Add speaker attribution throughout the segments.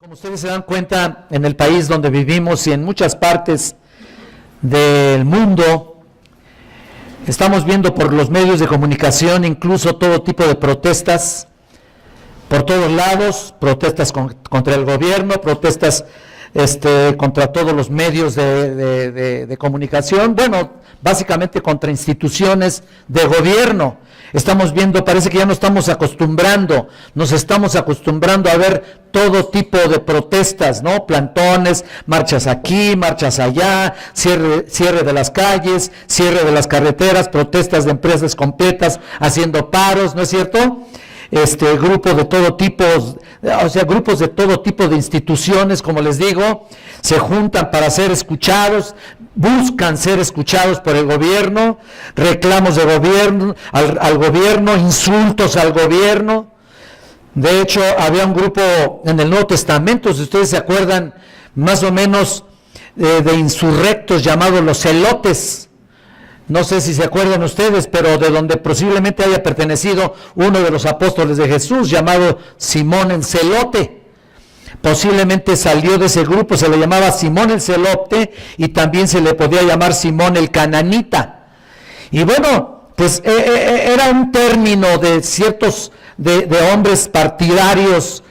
Speaker 1: Como ustedes se dan cuenta, en el país donde vivimos y en muchas partes del mundo, estamos viendo por los medios de comunicación incluso todo tipo de protestas por todos lados, protestas contra el gobierno, protestas contra todos los medios de comunicación, bueno, básicamente contra instituciones de gobierno. Estamos viendo, parece que ya nos estamos acostumbrando a ver todo tipo de protestas, ¿no? Plantones, marchas aquí, marchas allá, cierre de las calles, cierre de las carreteras, protestas de empresas completas haciendo paros, ¿no es cierto? Grupos de todo tipo, grupos de todo tipo de instituciones, como les digo, se juntan para ser escuchados, buscan ser escuchados por el gobierno, reclamos de gobierno, al gobierno, insultos al gobierno. De hecho, había un grupo en el Nuevo Testamento, si ustedes se acuerdan, más o menos de insurrectos llamados los celotes. No sé si se acuerdan ustedes, pero de donde posiblemente haya pertenecido uno de los apóstoles de Jesús, llamado Simón el Celote. Posiblemente salió de ese grupo, se le llamaba Simón el Celote y también se le podía llamar Simón el Cananita. Y bueno, pues era un término de ciertos, de hombres partidarios,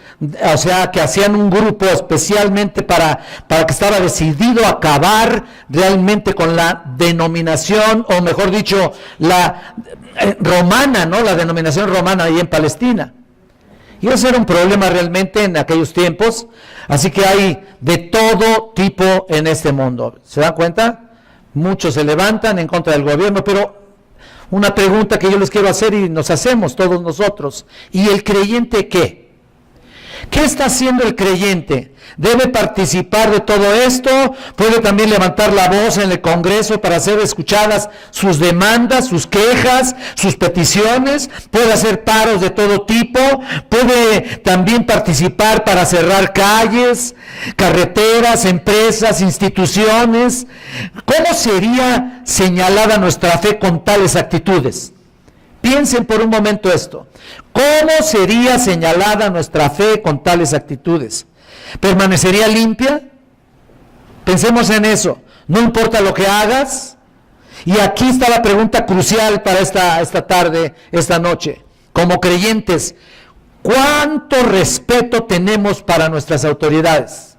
Speaker 1: o sea, que hacían un grupo especialmente para que estaba decidido a acabar realmente con la denominación, o mejor dicho, la romana, ¿no? La denominación romana ahí en Palestina. Y ese era un problema realmente en aquellos tiempos, así que hay de todo tipo en este mundo. ¿Se dan cuenta? Muchos se levantan en contra del gobierno, pero una pregunta que yo les quiero hacer y nos hacemos todos nosotros, ¿y el creyente qué? ¿Qué está haciendo el creyente? ¿Debe participar de todo esto? ¿Puede también levantar la voz en el Congreso para hacer escuchadas sus demandas, sus quejas, sus peticiones? ¿Puede hacer paros de todo tipo? ¿Puede también participar para cerrar calles, carreteras, empresas, instituciones? ¿Cómo sería señalada nuestra fe con tales actitudes? Piensen por un momento esto. ¿Cómo sería señalada nuestra fe con tales actitudes? ¿Permanecería limpia? Pensemos en eso. No importa lo que hagas. Y aquí está la pregunta crucial para esta tarde, esta noche. Como creyentes, ¿cuánto respeto tenemos para nuestras autoridades?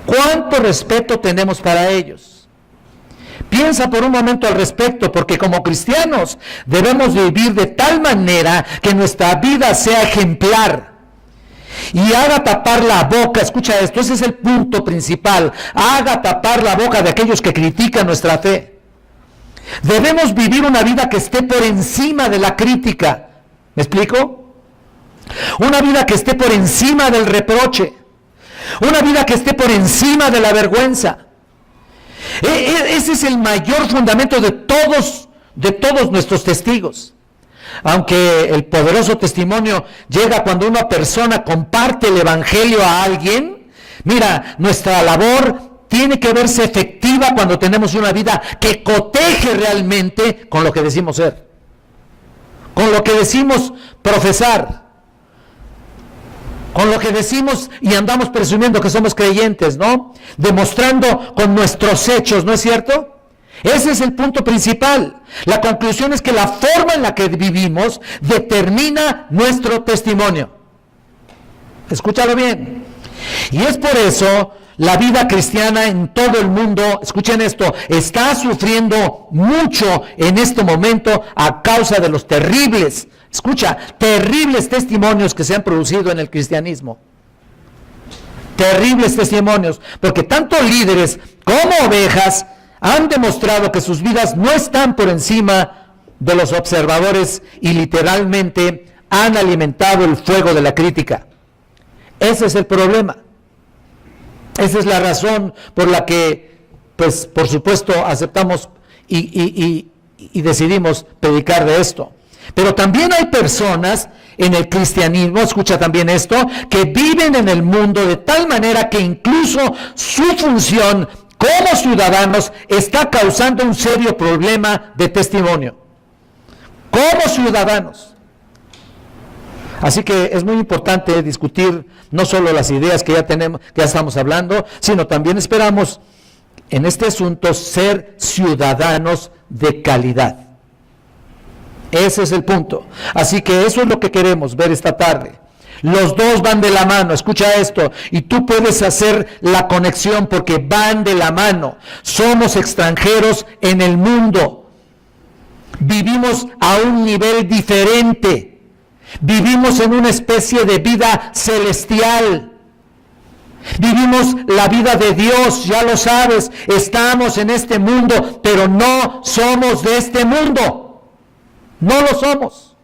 Speaker 1: ¿Cuánto respeto tenemos para ellos? Piensa por un momento al respecto, porque como cristianos debemos vivir de tal manera que nuestra vida sea ejemplar y haga tapar la boca, escucha esto, ese es el punto principal, haga tapar la boca de aquellos que critican nuestra fe. Debemos vivir una vida que esté por encima de la crítica, ¿me explico? Una vida que esté por encima del reproche, una vida que esté por encima de la vergüenza. Ese es el mayor fundamento de todos nuestros testigos. Aunque el poderoso testimonio llega cuando una persona comparte el evangelio a alguien, mira, nuestra labor tiene que verse efectiva cuando tenemos una vida que coteje realmente con lo que decimos ser, con lo que decimos profesar, con lo que decimos y andamos presumiendo que somos creyentes, ¿no? Demostrando con nuestros hechos, ¿no es cierto? Ese es el punto principal. La conclusión es que la forma en la que vivimos determina nuestro testimonio. Escúchalo bien. Y es por eso la vida cristiana en todo el mundo, escuchen esto, está sufriendo mucho en este momento a causa de los terribles testimonios que se han producido en el cristianismo. Terribles testimonios, porque tanto líderes como ovejas han demostrado que sus vidas no están por encima de los observadores y literalmente han alimentado el fuego de la crítica. Ese es el problema. Esa es la razón por la que, pues, por supuesto, aceptamos y decidimos predicar de esto. Pero también hay personas en el cristianismo, escucha también esto, que viven en el mundo de tal manera que incluso su función como ciudadanos está causando un serio problema de testimonio. Como ciudadanos. Así que es muy importante discutir no solo las ideas que ya tenemos, que ya estamos hablando, sino también esperamos en este asunto ser ciudadanos de calidad. Ese es el punto. Así que eso es lo que queremos ver esta tarde. Los dos van de la mano, escucha esto, y tú puedes hacer la conexión porque van de la mano. Somos extranjeros en el mundo. Vivimos a un nivel diferente. Vivimos en una especie de vida celestial. Vivimos la vida de Dios, ya lo sabes. Estamos en este mundo, pero no somos de este mundo. No lo somos.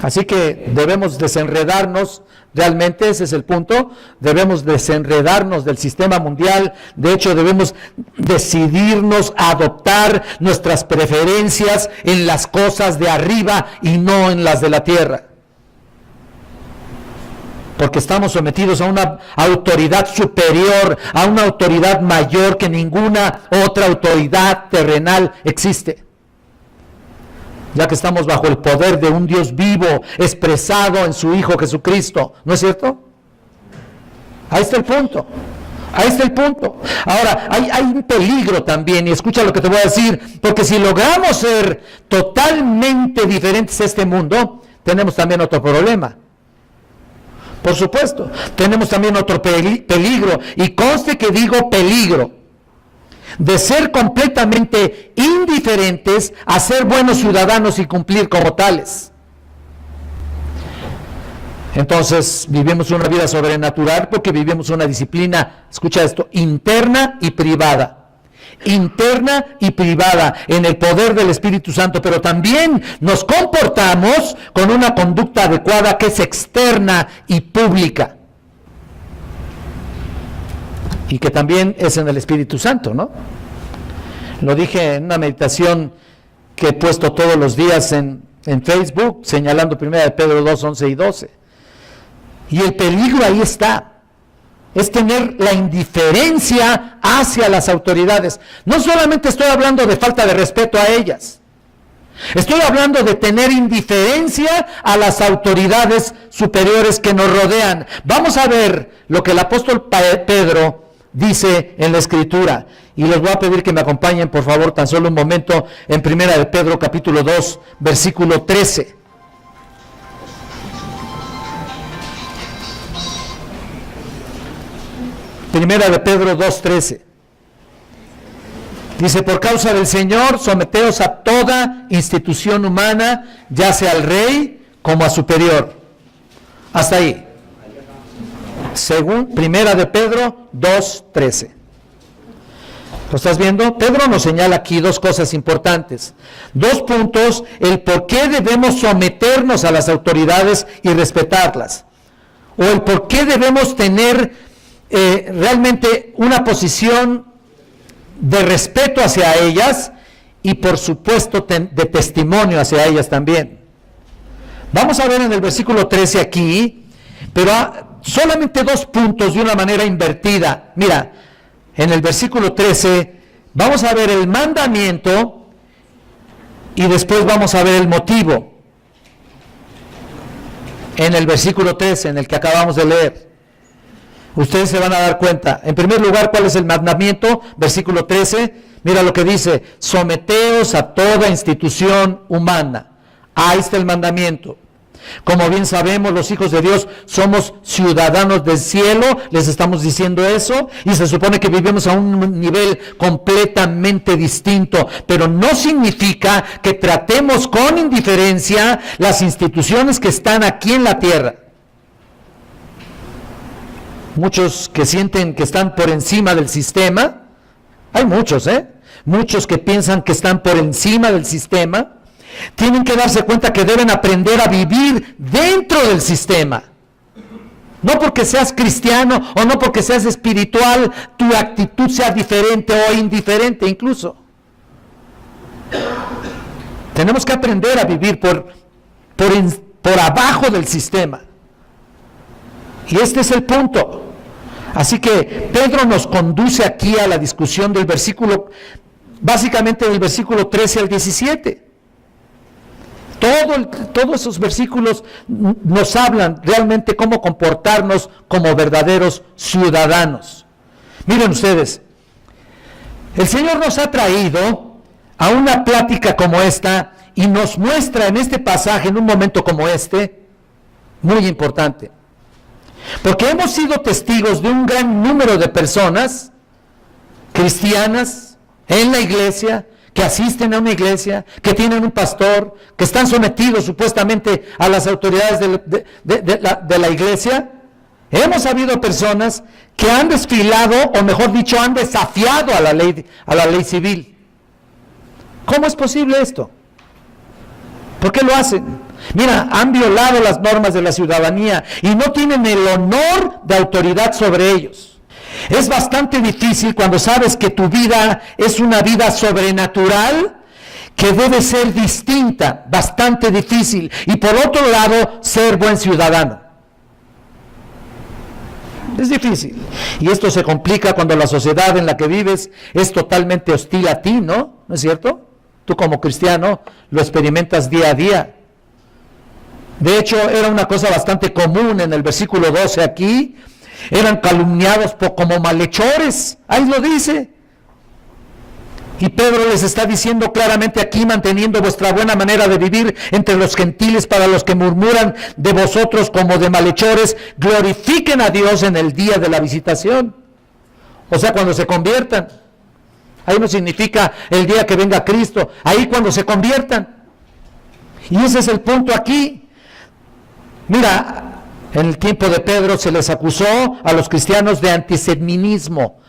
Speaker 1: Así que debemos desenredarnos, realmente ese es el punto, debemos desenredarnos del sistema mundial. De hecho, debemos decidirnos a adoptar nuestras preferencias en las cosas de arriba y no en las de la tierra. Porque estamos sometidos a una autoridad superior, a una autoridad mayor que ninguna otra autoridad terrenal existe. Ya que estamos bajo el poder de un Dios vivo, expresado en su Hijo Jesucristo, ¿no es cierto? Ahí está el punto, ahí está el punto. Ahora, hay un peligro también, y escucha lo que te voy a decir, porque si logramos ser totalmente diferentes a este mundo, tenemos también otro problema. Por supuesto, tenemos también otro peligro, y conste que digo peligro, de ser completamente indiferentes a ser buenos ciudadanos y cumplir como tales. Entonces vivimos una vida sobrenatural porque vivimos una disciplina, escucha esto, interna y privada en el poder del Espíritu Santo, pero también nos comportamos con una conducta adecuada que es externa y pública. Y que también es en el Espíritu Santo, ¿no? Lo dije en una meditación que he puesto todos los días en Facebook, señalando 1 Pedro 2, 11 y 12. Y el peligro ahí está, es tener la indiferencia hacia las autoridades. No solamente estoy hablando de falta de respeto a ellas, estoy hablando de tener indiferencia a las autoridades superiores que nos rodean. Vamos a ver lo que el apóstol Pedro dice en la Escritura, y les voy a pedir que me acompañen por favor tan solo un momento en 1 de Pedro capítulo 2 versículo 13. Primera de Pedro 2:13 dice: por causa del Señor someteos a toda institución humana, ya sea al rey como a superior. Hasta ahí. Según Primera de Pedro 2:13. ¿Lo estás viendo? Pedro nos señala aquí dos cosas importantes. Dos puntos: el por qué debemos someternos a las autoridades y respetarlas. O el por qué debemos tener realmente una posición de respeto hacia ellas y por supuesto de testimonio hacia ellas también. Vamos a ver en el versículo 13 aquí, pero solamente dos puntos de una manera invertida. Mira, en el versículo 13 vamos a ver el mandamiento y después vamos a ver el motivo. En el versículo 13, en el que acabamos de leer, ustedes se van a dar cuenta. En primer lugar, ¿cuál es el mandamiento? Versículo 13, mira lo que dice: someteos a toda institución humana. Ahí está el mandamiento. Como bien sabemos, los hijos de Dios somos ciudadanos del cielo, les estamos diciendo eso, y se supone que vivimos a un nivel completamente distinto, pero no significa que tratemos con indiferencia las instituciones que están aquí en la tierra. Muchos que sienten que están por encima del sistema, hay muchos, muchos que piensan que están por encima del sistema, tienen que darse cuenta que deben aprender a vivir dentro del sistema. No porque seas cristiano o no porque seas espiritual, tu actitud sea diferente o indiferente incluso. Tenemos que aprender a vivir por abajo del sistema. Y este es el punto. Así que Pedro nos conduce aquí a la discusión del versículo, básicamente del versículo 13 al 17. Todos esos versículos nos hablan realmente cómo comportarnos como verdaderos ciudadanos. Miren ustedes, el Señor nos ha traído a una plática como esta y nos muestra en este pasaje, en un momento como este, muy importante. Porque hemos sido testigos de un gran número de personas cristianas en la iglesia, que asisten a una iglesia, que tienen un pastor, que están sometidos supuestamente a las autoridades de la iglesia. Hemos habido personas que han desfilado, o mejor dicho, han desafiado a la ley civil. ¿Cómo es posible esto? ¿Por qué lo hacen? Mira, han violado las normas de la ciudadanía y no tienen el honor de autoridad sobre ellos. Es bastante difícil cuando sabes que tu vida es una vida sobrenatural, que debe ser distinta, bastante difícil. Y por otro lado, ser buen ciudadano. Es difícil. Y esto se complica cuando la sociedad en la que vives es totalmente hostil a ti, ¿no? ¿No es cierto? Tú como cristiano lo experimentas día a día. De hecho, era una cosa bastante común en el versículo 12 aquí. Eran calumniados como malhechores, ahí lo dice. Y Pedro les está diciendo claramente aquí, manteniendo vuestra buena manera de vivir entre los gentiles, para los que murmuran de vosotros como de malhechores, glorifiquen a Dios en el día de la visitación. O sea, cuando se conviertan. Ahí no significa el día que venga Cristo, ahí cuando se conviertan. Y ese es el punto aquí. Mira, en el tiempo de Pedro se les acusó a los cristianos de antisemitismo,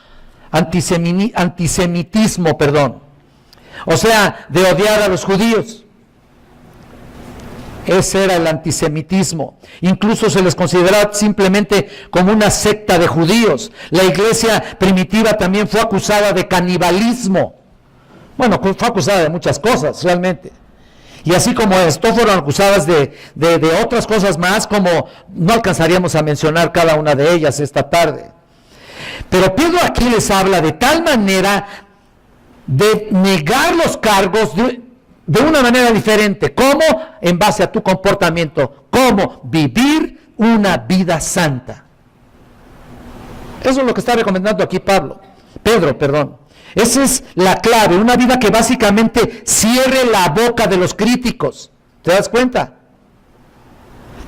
Speaker 1: o sea, de odiar a los judíos. Ese era el antisemitismo. Incluso se les consideraba simplemente como una secta de judíos. La iglesia primitiva también fue acusada de canibalismo. Bueno, fue acusada de muchas cosas, realmente. Y así como esto, fueron acusadas de otras cosas más, como no alcanzaríamos a mencionar cada una de ellas esta tarde. Pero Pedro aquí les habla de tal manera de negar los cargos de una manera diferente. ¿Cómo? En base a tu comportamiento. ¿Cómo? Vivir una vida santa. Eso es lo que está recomendando aquí Pedro. Esa es la clave, una vida que básicamente cierre la boca de los críticos. ¿Te das cuenta?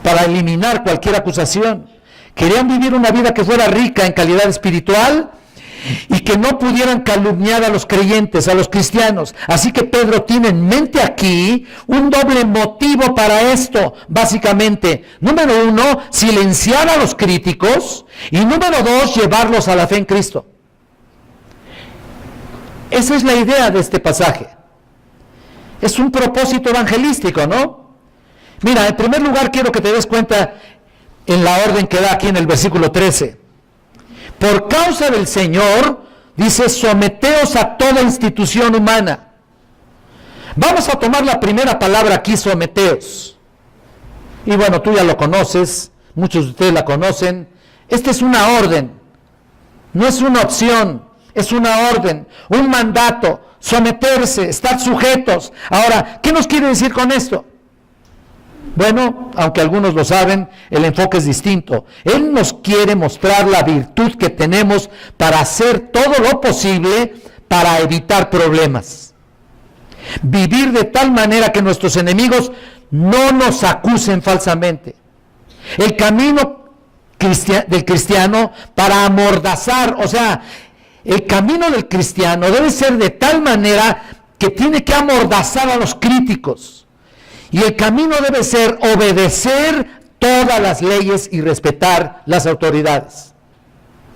Speaker 1: Para eliminar cualquier acusación. Querían vivir una vida que fuera rica en calidad espiritual y que no pudieran calumniar a los creyentes, a los cristianos. Así que Pedro tiene en mente aquí un doble motivo para esto, básicamente. Número 1, silenciar a los críticos, y número 2, llevarlos a la fe en Cristo. Esa es la idea de este pasaje. Es un propósito evangelístico, ¿no? Mira, en primer lugar quiero que te des cuenta en la orden que da aquí en el versículo 13. Por causa del Señor, dice, someteos a toda institución humana. Vamos a tomar la primera palabra aquí, someteos. Y bueno, tú ya lo conoces, muchos de ustedes la conocen. Esta es una orden, no es una opción. Es una orden, un mandato, someterse, estar sujetos. Ahora, ¿qué nos quiere decir con esto? Bueno, aunque algunos lo saben, el enfoque es distinto. Él nos quiere mostrar la virtud que tenemos para hacer todo lo posible para evitar problemas. Vivir de tal manera que nuestros enemigos no nos acusen falsamente. El camino del cristiano para amordazar, o sea, el camino del cristiano debe ser de tal manera que tiene que amordazar a los críticos. Y el camino debe ser obedecer todas las leyes y respetar las autoridades.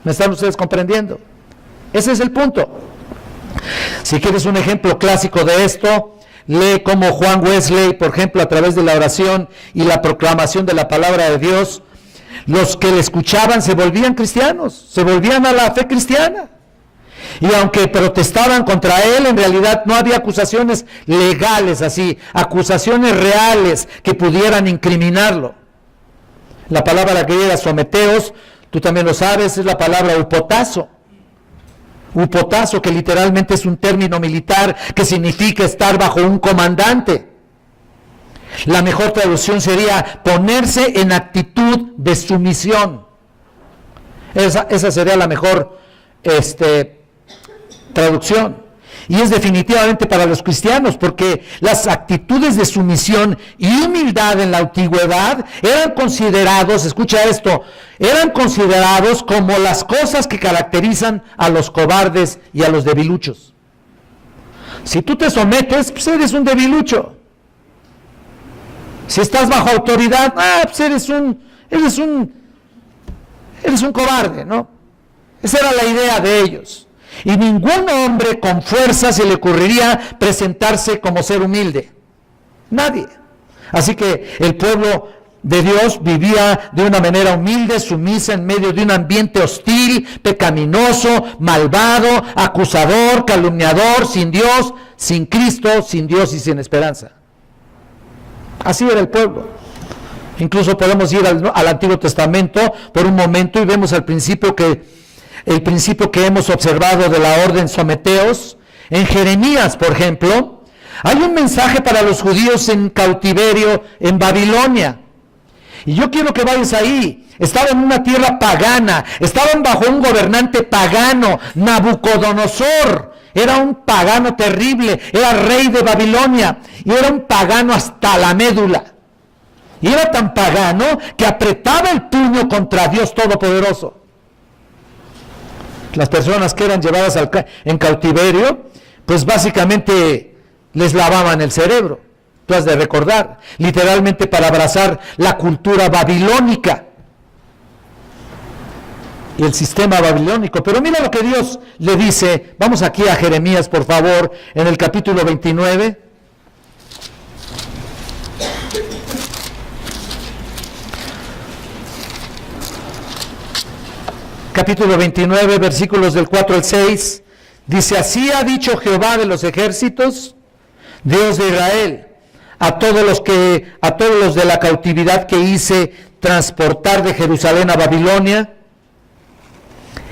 Speaker 1: ¿Me están ustedes comprendiendo? Ese es el punto. Si quieres un ejemplo clásico de esto, lee cómo Juan Wesley, por ejemplo, a través de la oración y la proclamación de la palabra de Dios, los que le escuchaban se volvían cristianos, se volvían a la fe cristiana. Y aunque protestaban contra él, en realidad no había acusaciones legales así, acusaciones reales que pudieran incriminarlo. La palabra griega someteos, tú también lo sabes, es la palabra upotazo. Upotazo, que literalmente es un término militar que significa estar bajo un comandante. La mejor traducción sería ponerse en actitud de sumisión. Esa sería la mejor traducción. Y es definitivamente para los cristianos, porque las actitudes de sumisión y humildad en la antigüedad eran considerados, escucha esto, eran considerados como las cosas que caracterizan a los cobardes y a los debiluchos. Si tú te sometes, pues eres un debilucho. Si estás bajo autoridad, pues eres un cobarde, ¿no? Esa era la idea de ellos. Y ningún hombre con fuerza se le ocurriría presentarse como ser humilde. Nadie. Así que el pueblo de Dios vivía de una manera humilde, sumisa, en medio de un ambiente hostil, pecaminoso, malvado, acusador, calumniador, sin Dios, sin Cristo, sin Dios y sin esperanza. Así era el pueblo. Incluso podemos ir al Antiguo Testamento por un momento y vemos el principio que hemos observado de la orden someteos. En Jeremías, por ejemplo, hay un mensaje para los judíos en cautiverio en Babilonia. Y yo quiero que vayas ahí. Estaban en una tierra pagana, estaban bajo un gobernante pagano, Nabucodonosor. Era un pagano terrible, era rey de Babilonia y era un pagano hasta la médula. Y era tan pagano que apretaba el puño contra Dios Todopoderoso. Las personas que eran llevadas en cautiverio, pues básicamente les lavaban el cerebro. Tú has de recordar, literalmente para abrazar la cultura babilónica y el sistema babilónico. Pero mira lo que Dios le dice. Vamos aquí a Jeremías, por favor, en el capítulo 29. Capítulo 29, versículos del 4 al 6, dice: así ha dicho Jehová de los ejércitos, Dios de Israel, a todos los de la cautividad que hice transportar de Jerusalén a Babilonia: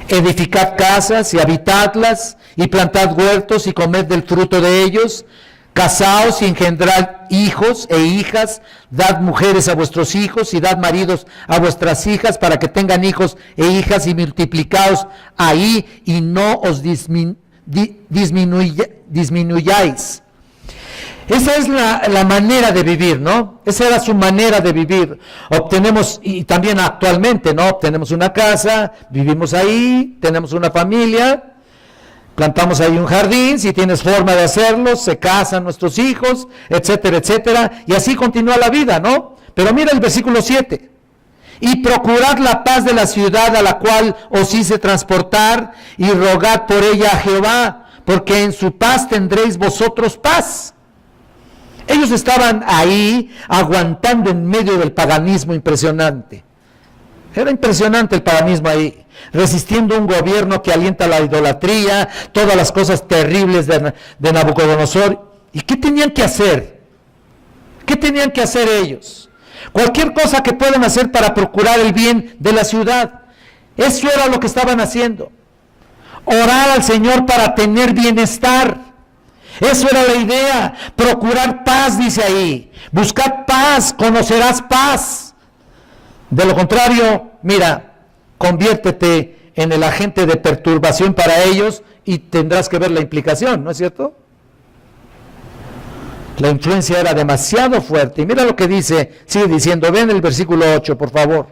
Speaker 1: edificad casas y habitadlas, y plantad huertos y comed del fruto de ellos. Casaos y engendrad hijos e hijas, dad mujeres a vuestros hijos y dad maridos a vuestras hijas, para que tengan hijos e hijas, y multiplicaos ahí y no os disminuyáis. Esa es la manera de vivir, ¿no? Esa era su manera de vivir. Obtenemos, y también actualmente, ¿no? Obtenemos una casa, vivimos ahí, tenemos una familia, plantamos ahí un jardín, si tienes forma de hacerlo, se casan nuestros hijos, etcétera, etcétera, y así continúa la vida, ¿no? Pero mira el versículo 7. Y procurad la paz de la ciudad a la cual os hice transportar, y rogad por ella a Jehová, porque en su paz tendréis vosotros paz. Ellos estaban ahí aguantando en medio del paganismo impresionante. Era impresionante el paganismo ahí, resistiendo un gobierno que alienta la idolatría, todas las cosas terribles de Nabucodonosor. ¿Y qué tenían que hacer? ¿Qué tenían que hacer ellos? Cualquier cosa que puedan hacer para procurar el bien de la ciudad. Eso era lo que estaban haciendo. Orar al Señor para tener bienestar. Eso era la idea. Procurar paz, dice ahí. Buscad paz, conocerás paz. De lo contrario, mira, conviértete en el agente de perturbación para ellos y tendrás que ver la implicación, ¿no es cierto? La influencia era demasiado fuerte. Y mira lo que dice, sigue diciendo, ven el versículo 8, por favor.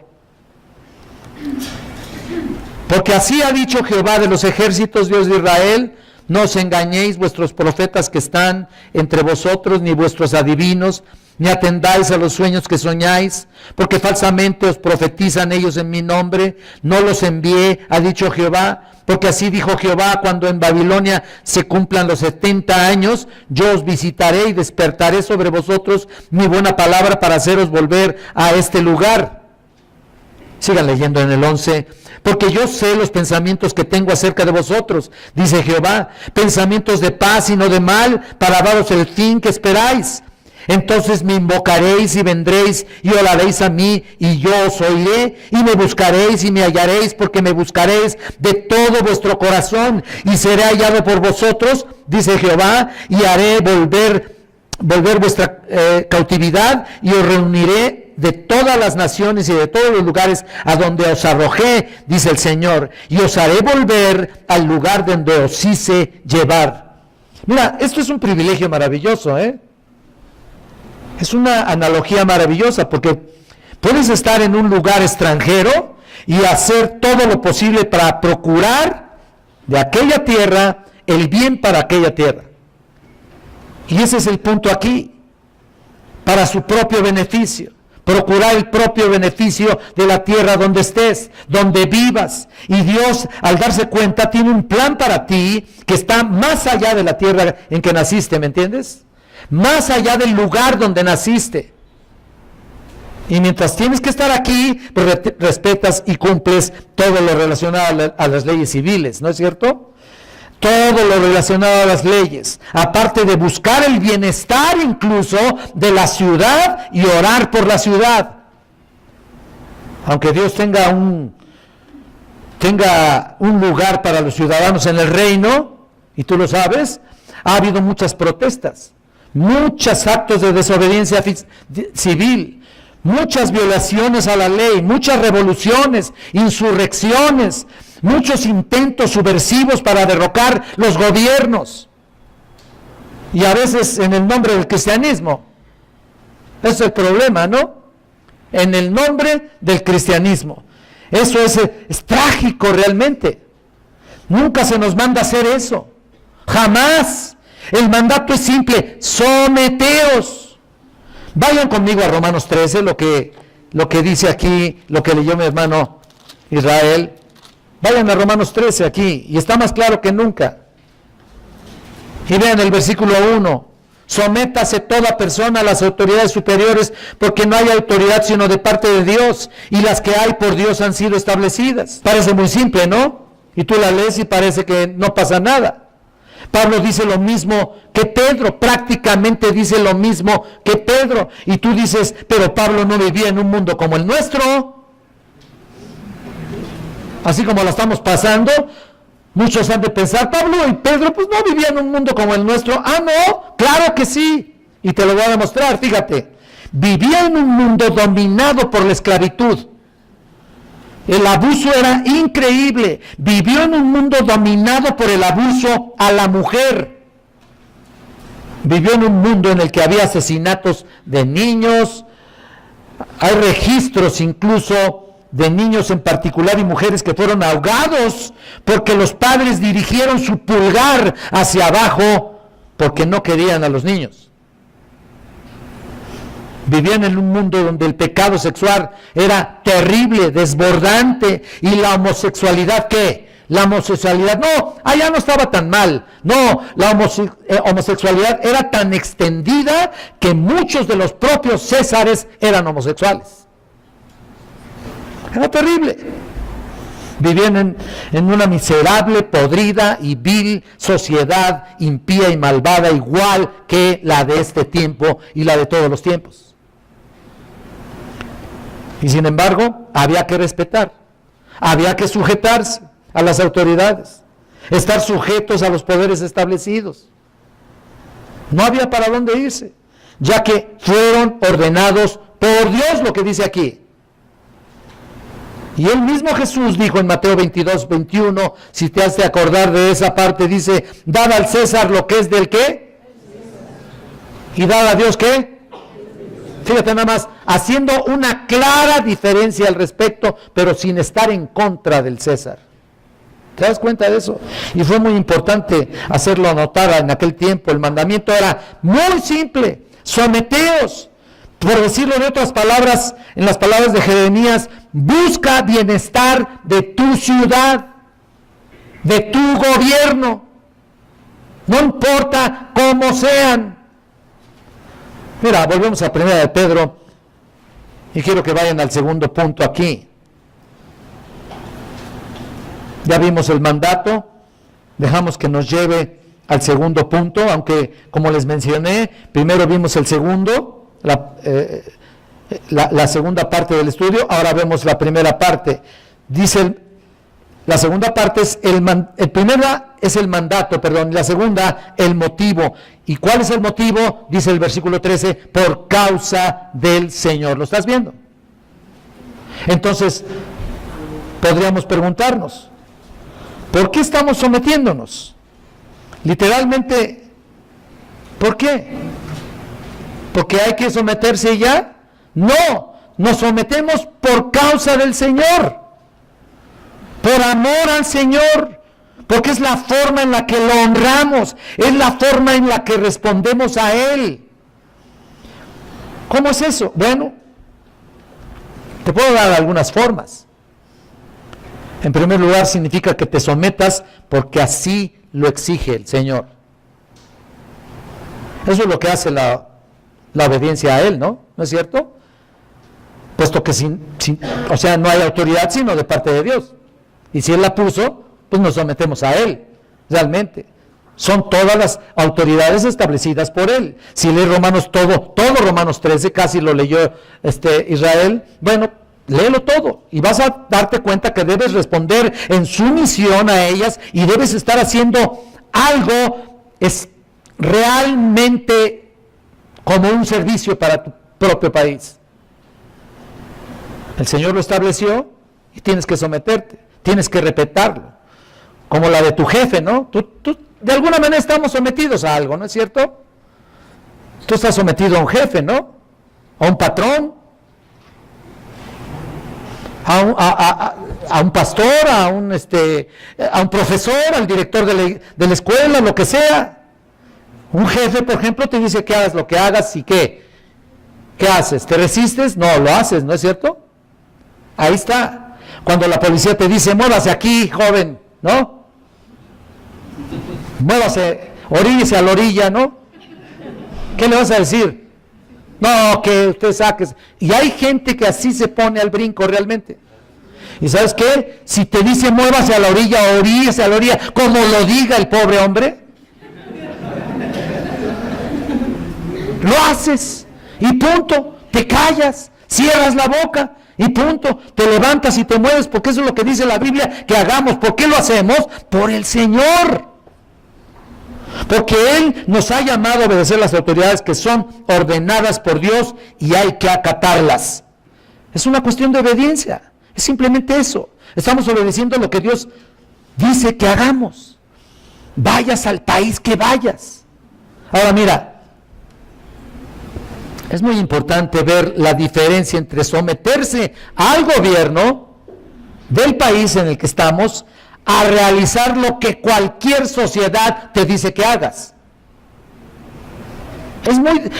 Speaker 1: Porque así ha dicho Jehová de los ejércitos, Dios de Israel: no os engañéis vuestros profetas que están entre vosotros, ni vuestros adivinos, ni atendáis a los sueños que soñáis, porque falsamente os profetizan ellos en mi nombre. No los envié, ha dicho Jehová, porque así dijo Jehová: cuando en Babilonia se cumplan los 70 años, yo os visitaré y despertaré sobre vosotros mi buena palabra para haceros volver a este lugar. Sigan leyendo en el 11. Porque yo sé los pensamientos que tengo acerca de vosotros, dice Jehová, pensamientos de paz y no de mal, para daros el fin que esperáis. Entonces me invocaréis y vendréis y oraréis a mí, y yo os oiré, y me buscaréis y me hallaréis, porque me buscaréis de todo vuestro corazón, y seré hallado por vosotros, dice Jehová, y haré volver volver vuestra cautividad y os reuniré de todas las naciones y de todos los lugares a donde os arrojé, dice el Señor, y os haré volver al lugar donde os hice llevar. Mira, esto es un privilegio maravilloso, ¿eh? Es una analogía maravillosa porque puedes estar en un lugar extranjero y hacer todo lo posible para procurar de aquella tierra el bien para aquella tierra. Y ese es el punto aquí, para su propio beneficio, procurar el propio beneficio de la tierra donde estés, donde vivas. Y Dios, al darse cuenta, tiene un plan para ti que está más allá de la tierra en que naciste, ¿me entiendes? Más allá del lugar donde naciste. Y mientras tienes que estar aquí, pues respetas y cumples todo lo relacionado a las leyes civiles, ¿no es cierto? Todo lo relacionado a las leyes, aparte de buscar el bienestar incluso de la ciudad y orar por la ciudad. Aunque Dios tenga un lugar para los ciudadanos en el reino, y tú lo sabes, ha habido muchas protestas, muchos actos de desobediencia civil, muchas violaciones a la ley, muchas revoluciones, insurrecciones, muchos intentos subversivos para derrocar los gobiernos, y a veces en el nombre del cristianismo. Ese es el problema, ¿no? En el nombre del cristianismo. Eso es trágico realmente. Nunca se nos manda a hacer eso, jamás. El mandato es simple: someteos. Vayan conmigo a Romanos 13, lo que dice aquí, lo que leyó mi hermano Israel. Vayan a Romanos 13 aquí, y está más claro que nunca. Y vean el versículo 1. Sométase toda persona a las autoridades superiores, porque no hay autoridad sino de parte de Dios, y las que hay por Dios han sido establecidas. Parece muy simple, ¿no? Y tú la lees y parece que no pasa nada. Pablo dice lo mismo que Pedro, prácticamente dice lo mismo que Pedro. Y tú dices, pero Pablo no vivía en un mundo como el nuestro. Así como lo estamos pasando, muchos han de pensar, Pablo y Pedro pues no vivían en un mundo como el nuestro. Ah, no, claro que sí, y te lo voy a demostrar. Fíjate, vivían en un mundo dominado por la esclavitud. El abuso era increíble. Vivió en un mundo dominado por el abuso a la mujer. Vivió en un mundo en el que había asesinatos de niños. Hay registros incluso de niños en particular y mujeres que fueron ahogados porque los padres dirigieron su pulgar hacia abajo porque no querían a los niños. Vivían en un mundo donde el pecado sexual era terrible, desbordante, y la homosexualidad, ¿qué? La homosexualidad, no, allá no estaba tan mal. No, la homosexualidad era tan extendida que muchos de los propios césares eran homosexuales. Era terrible. Vivían en una miserable, podrida y vil sociedad impía y malvada, igual que la de este tiempo y la de todos los tiempos. Y sin embargo, había que respetar, había que sujetarse a las autoridades, estar sujetos a los poderes establecidos. No había para dónde irse, ya que fueron ordenados por Dios, lo que dice aquí. Y el mismo Jesús dijo en Mateo 22, 21, si te has de acordar de esa parte, dice, dad al César lo que es del ¿qué? Y dad a Dios ¿qué? Fíjate nada más, haciendo una clara diferencia al respecto, pero sin estar en contra del César. ¿Te das cuenta de eso? Y fue muy importante hacerlo notar en aquel tiempo. El mandamiento era muy simple: someteos. Por decirlo en otras palabras, en las palabras de Jeremías, busca bienestar de tu ciudad, de tu gobierno, no importa cómo sean. Mira, volvemos a 1 de Pedro, y quiero que vayan al segundo punto aquí. Ya vimos el mandato, dejamos que nos lleve al segundo punto, aunque como les mencioné, primero vimos el segundo, la segunda parte del estudio, ahora vemos la primera parte. Dice La segunda parte es el primera es el mandato, perdón, y la segunda el motivo. ¿Y cuál es el motivo? Dice el versículo 13, por causa del Señor. ¿Lo estás viendo? Entonces, podríamos preguntarnos, ¿por qué estamos sometiéndonos? Literalmente, ¿por qué? ¿Porque hay que someterse ya? No, nos sometemos por causa del Señor, por amor al Señor, porque es la forma en la que lo honramos, es la forma en la que respondemos a Él. ¿Cómo es eso? Bueno, te puedo dar algunas formas. En primer lugar, significa que te sometas porque así lo exige el Señor. Eso es lo que hace la obediencia a Él, ¿no? ¿No es cierto? Puesto que no hay autoridad sino de parte de Dios. Y si Él la puso, pues nos sometemos a Él, realmente. Son todas las autoridades establecidas por Él. Si lees Romanos todo Romanos 13, casi lo leyó Israel, bueno, léelo todo y vas a darte cuenta que debes responder en sumisión a ellas y debes estar haciendo algo realmente como un servicio para tu propio país. El Señor lo estableció y tienes que someterte, tienes que respetarlo, como la de tu jefe, ¿no? Tú de alguna manera estamos sometidos a algo, ¿no es cierto? Tú estás sometido a un jefe, ¿no? A un patrón, a un pastor, a un profesor, al director de la escuela, lo que sea. Un jefe, por ejemplo, te dice que hagas lo que hagas y ¿qué haces? ¿Te resistes? No, lo haces, ¿no es cierto? Ahí está. Cuando la policía te dice, muévase aquí, joven, ¿no? Muévase, oríllese a la orilla, ¿no? ¿Qué le vas a decir? No, que usted saque. Y hay gente que así se pone al brinco realmente. ¿Y sabes qué? Si te dice muévase a la orilla, oríllese a la orilla, como lo diga el pobre hombre, lo haces y punto, te callas, cierras la boca y punto, te levantas y te mueves, porque eso es lo que dice la Biblia que hagamos. ¿Por qué lo hacemos? Por el Señor, porque Él nos ha llamado a obedecer las autoridades que son ordenadas por Dios y hay que acatarlas. Es una cuestión de obediencia, es simplemente eso. Estamos obedeciendo lo que Dios dice que hagamos, vayas al país que vayas. Ahora mira, es muy importante ver la diferencia entre someterse al gobierno del país en el que estamos a realizar lo que cualquier sociedad te dice que hagas.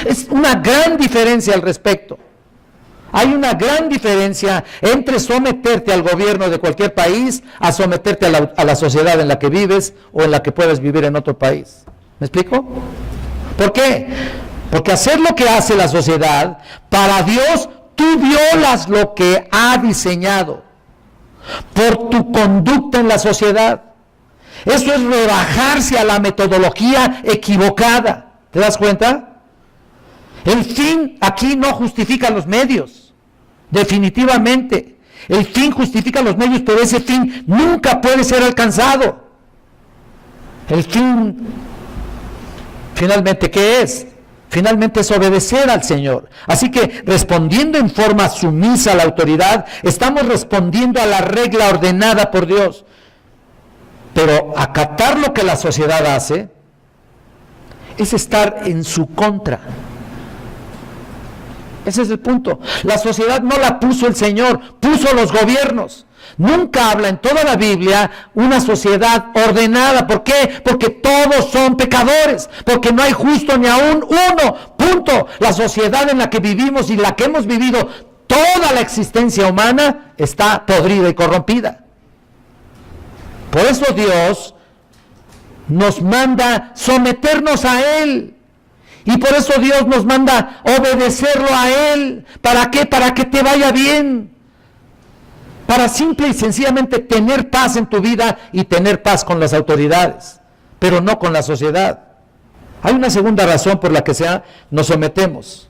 Speaker 1: Es una gran diferencia al respecto. Hay una gran diferencia entre someterte al gobierno de cualquier país a someterte a la sociedad en la que vives o en la que puedes vivir en otro país. ¿Me explico? ¿Por qué? Porque hacer lo que hace la sociedad, para Dios, tú violas lo que ha diseñado por tu conducta en la sociedad. Eso es rebajarse a la metodología equivocada. ¿Te das cuenta? El fin aquí no justifica los medios, definitivamente. El fin justifica los medios, pero ese fin nunca puede ser alcanzado. El fin, finalmente, ¿qué es? Finalmente es obedecer al Señor. Así que respondiendo en forma sumisa a la autoridad, estamos respondiendo a la regla ordenada por Dios. Pero acatar lo que la sociedad hace es estar en su contra. Ese es el punto. La sociedad no la puso el Señor, puso los gobiernos. Nunca habla en toda la Biblia una sociedad ordenada. ¿Por qué? Porque todos son pecadores, porque no hay justo ni aún uno, punto. La sociedad en la que vivimos y la que hemos vivido toda la existencia humana está podrida y corrompida. Por eso Dios nos manda someternos a Él. Y por eso Dios nos manda obedecerlo a Él. ¿Para qué? Para que te vaya bien. Para simple y sencillamente tener paz en tu vida y tener paz con las autoridades, pero no con la sociedad. Hay una segunda razón por la que nos sometemos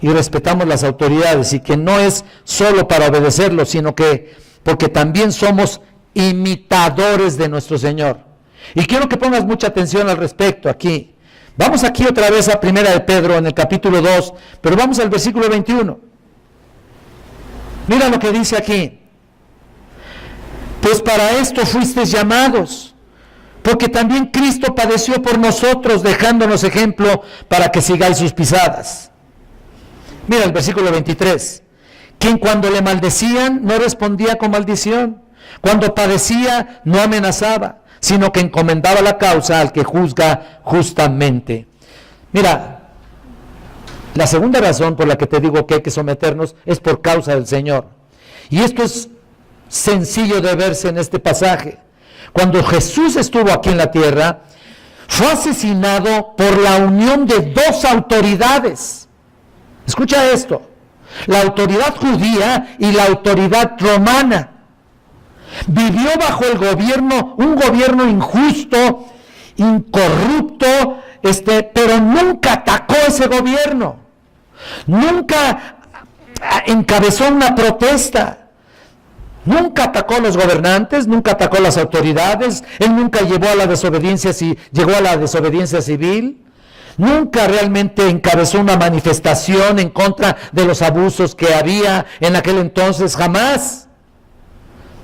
Speaker 1: y respetamos las autoridades, y que no es solo para obedecerlos, sino que porque también somos imitadores de nuestro Señor. Y quiero que pongas mucha atención al respecto aquí. Vamos aquí otra vez a Primera de Pedro en el capítulo 2, pero vamos al versículo 21. Mira lo que dice aquí. Pues para esto fuisteis llamados, porque también Cristo padeció por nosotros, dejándonos ejemplo para que sigáis sus pisadas. Mira el versículo 23. Quien cuando le maldecían no respondía con maldición, cuando padecía no amenazaba, sino que encomendaba la causa al que juzga justamente. Mira, la segunda razón por la que te digo que hay que someternos es por causa del Señor. Y esto es sencillo de verse en este pasaje. Cuando Jesús estuvo aquí en la tierra, fue asesinado por la unión de dos autoridades. Escucha esto: la autoridad judía y la autoridad romana. Vivió bajo el gobierno, un gobierno injusto, incorrupto, pero nunca atacó ese gobierno, nunca encabezó una protesta, nunca atacó a los gobernantes, nunca atacó a las autoridades, él nunca llegó a la desobediencia civil, nunca realmente encabezó una manifestación en contra de los abusos que había en aquel entonces, jamás.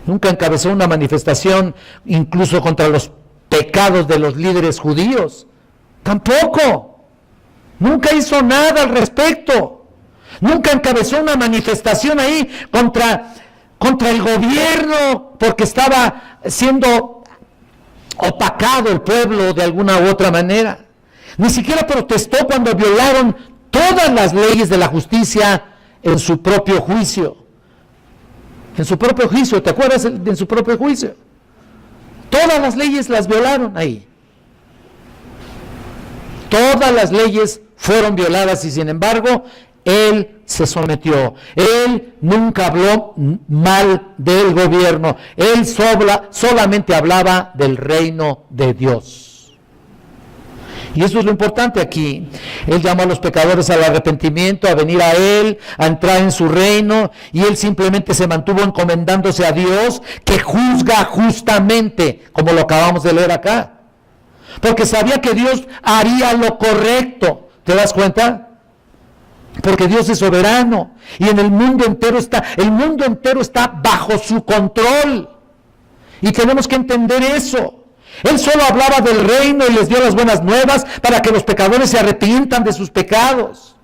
Speaker 1: Nunca encabezó una manifestación incluso contra los pecados de los líderes judíos. Tampoco. Nunca hizo nada al respecto. Nunca encabezó una manifestación ahí contra el gobierno porque estaba siendo opacado el pueblo de alguna u otra manera. Ni siquiera protestó cuando violaron todas las leyes de la justicia en su propio juicio. En su propio juicio, ¿te acuerdas en su propio juicio? Todas las leyes las violaron ahí. Todas las leyes fueron violadas y sin embargo, él se sometió. Él nunca habló mal del gobierno. Él solamente hablaba del reino de Dios. Y eso es lo importante aquí. Él llamó a los pecadores al arrepentimiento, a venir a Él, a entrar en su reino, y Él simplemente se mantuvo encomendándose a Dios, que juzga justamente, como lo acabamos de leer acá. Porque sabía que Dios haría lo correcto. ¿Te das cuenta? Porque Dios es soberano, y en el mundo entero está bajo su control. Y tenemos que entender eso. Él solo hablaba del reino y les dio las buenas nuevas para que los pecadores se arrepientan de sus pecados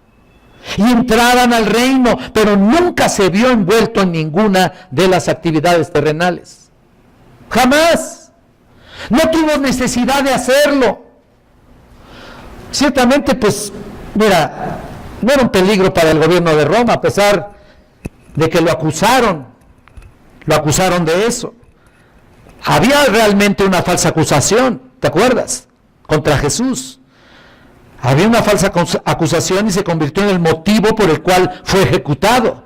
Speaker 1: y entraran al reino, pero nunca se vio envuelto en ninguna de las actividades terrenales. Jamás. No tuvo necesidad de hacerlo. Ciertamente, pues, mira, no era un peligro para el gobierno de Roma, a pesar de que lo acusaron de eso. Había realmente una falsa acusación, ¿te acuerdas? Contra Jesús. Había una falsa acusación y se convirtió en el motivo por el cual fue ejecutado.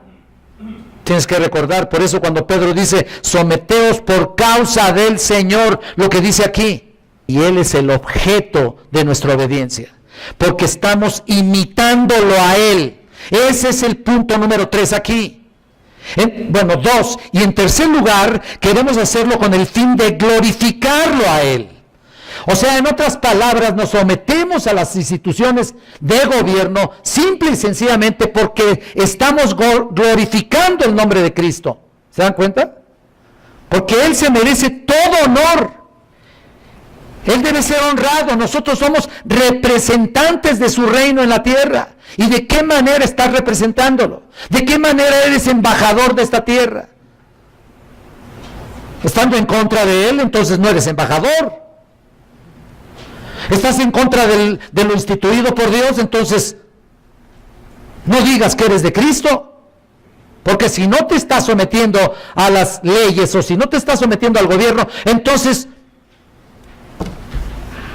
Speaker 1: Tienes que recordar, por eso cuando Pedro dice, someteos por causa del Señor, lo que dice aquí. Y Él es el objeto de nuestra obediencia, porque estamos imitándolo a Él. Ese es el punto número 3 aquí. 2, y en tercer lugar, queremos hacerlo con el fin de glorificarlo a Él. O sea, en otras palabras, nos sometemos a las instituciones de gobierno simple y sencillamente porque estamos glorificando el nombre de Cristo. ¿Se dan cuenta? Porque Él se merece todo honor. Él debe ser honrado. Nosotros somos representantes de su reino en la tierra. ¿Y de qué manera estás representándolo? ¿De qué manera eres embajador de esta tierra? Estando en contra de Él, entonces no eres embajador. Estás en contra de lo instituido por Dios, entonces no digas que eres de Cristo. Porque si no te estás sometiendo a las leyes o si no te estás sometiendo al gobierno, entonces,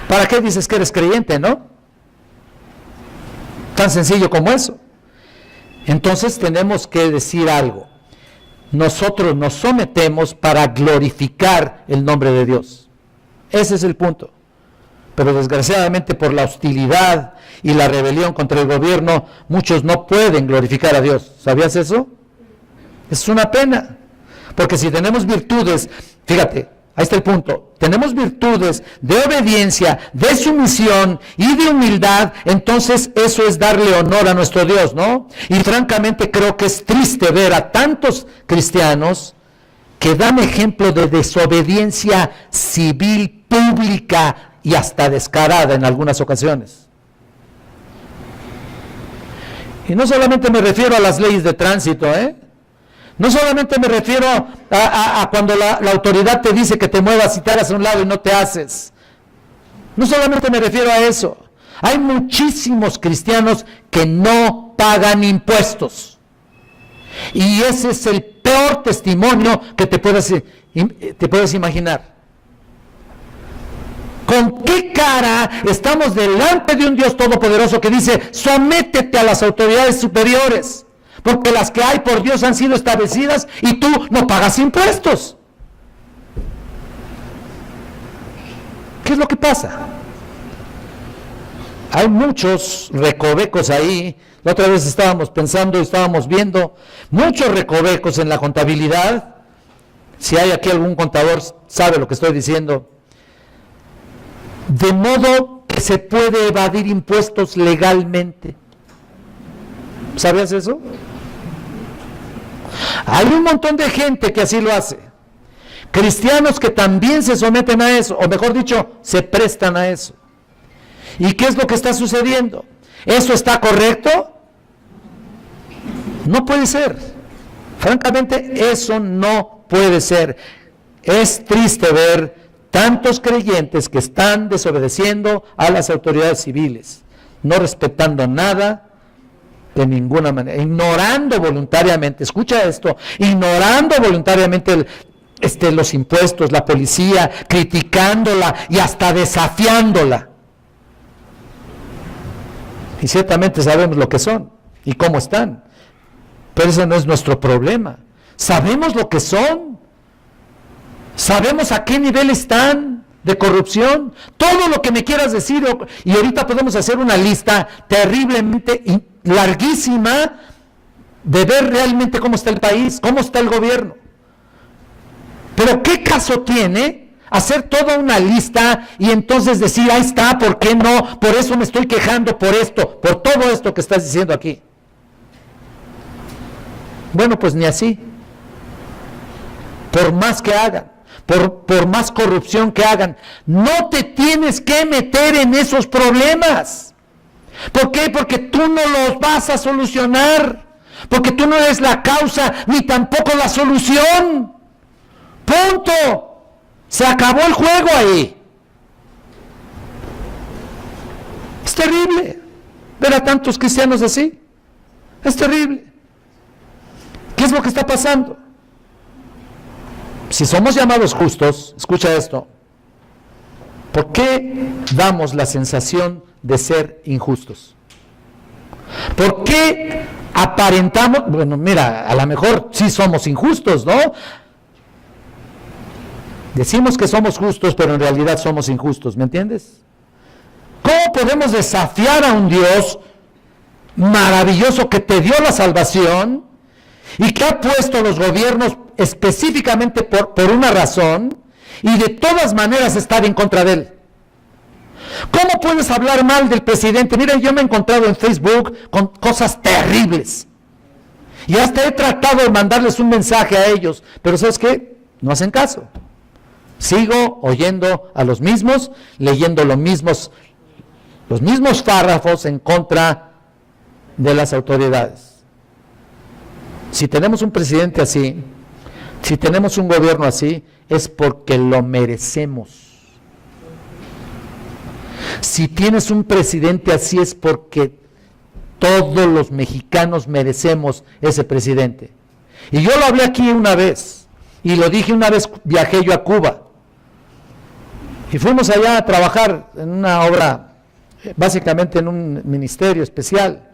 Speaker 1: ¿para qué dices que eres creyente, no? Tan sencillo como eso. Entonces tenemos que decir algo. Nosotros nos sometemos para glorificar el nombre de Dios. Ese es el punto. Pero desgraciadamente por la hostilidad y la rebelión contra el gobierno, muchos no pueden glorificar a Dios. ¿Sabías eso? Es una pena. porque si tenemos virtudes, fíjate, ahí está el punto, tenemos virtudes de obediencia, de sumisión y de humildad, entonces eso es darle honor a nuestro Dios, ¿no? Y francamente creo que es triste ver a tantos cristianos que dan ejemplo de desobediencia civil, pública y hasta descarada en algunas ocasiones. Y no solamente me refiero a las leyes de tránsito, no solamente me refiero a cuando la autoridad te dice que te muevas y te hagas a un lado y no te haces. No solamente me refiero a eso. Hay muchísimos cristianos que no pagan impuestos. Y ese es el peor testimonio que te puedes imaginar. ¿Con qué cara estamos delante de un Dios todopoderoso que dice, sométete a las autoridades superiores? Porque las que hay por Dios han sido establecidas y tú no pagas impuestos. ¿Qué es lo que pasa? Hay muchos recovecos ahí. La otra vez estábamos pensando y estábamos viendo muchos recovecos en la contabilidad. Si hay aquí algún contador, sabe lo que estoy diciendo. De modo que se puede evadir impuestos legalmente. ¿Sabías eso? Hay un montón de gente que así lo hace. Cristianos que también se someten a eso, o mejor dicho, se prestan a eso. ¿Y qué es lo que está sucediendo? ¿Eso está correcto? No puede ser. Francamente, eso no puede ser. Es triste ver tantos creyentes que están desobedeciendo a las autoridades civiles, no respetando nada de ninguna manera, ignorando voluntariamente, escucha esto, ignorando voluntariamente los impuestos, la policía, criticándola y hasta desafiándola. Y ciertamente sabemos lo que son y cómo están, pero ese no es nuestro problema. Sabemos lo que son, sabemos a qué nivel están de corrupción, todo lo que me quieras decir, y ahorita podemos hacer una lista terriblemente larguísima de ver realmente cómo está el país, cómo está el gobierno. Pero ¿qué caso tiene hacer toda una lista y entonces decir, ahí está, ¿por qué no? Por eso me estoy quejando, por esto, por todo esto que estás diciendo aquí. Bueno, pues ni así. Por más que hagan, por más corrupción que hagan, no te tienes que meter en esos problemas. ¿Por qué? Porque tú no los vas a solucionar, porque tú no eres la causa ni tampoco la solución. Punto. Se acabó el juego ahí. Es terrible ver a tantos cristianos así. Es terrible. ¿Qué es lo que está pasando? Si somos llamados justos, escucha esto, ¿por qué damos la sensación de ser injustos? ¿Por qué aparentamos? Bueno, mira, a lo mejor sí somos injustos, ¿no? Decimos que somos justos, pero en realidad somos injustos, ¿me entiendes? ¿Cómo podemos desafiar a un Dios maravilloso que te dio la salvación y que ha puesto los gobiernos específicamente por una razón y de todas maneras estar en contra de él? ¿Cómo puedes hablar mal del presidente? Mira, yo me he encontrado en Facebook con cosas terribles y hasta he tratado de mandarles un mensaje a ellos, pero ¿sabes qué? No hacen caso. Sigo oyendo a los mismos, leyendo los mismos párrafos en contra de las autoridades. Si tenemos un presidente así, si tenemos un gobierno así, es porque lo merecemos. Si tienes un presidente así, es porque todos los mexicanos merecemos ese presidente. Y yo lo hablé aquí una vez, y lo dije una vez, viajé yo a Cuba. Y fuimos allá a trabajar en una obra, básicamente en un ministerio especial.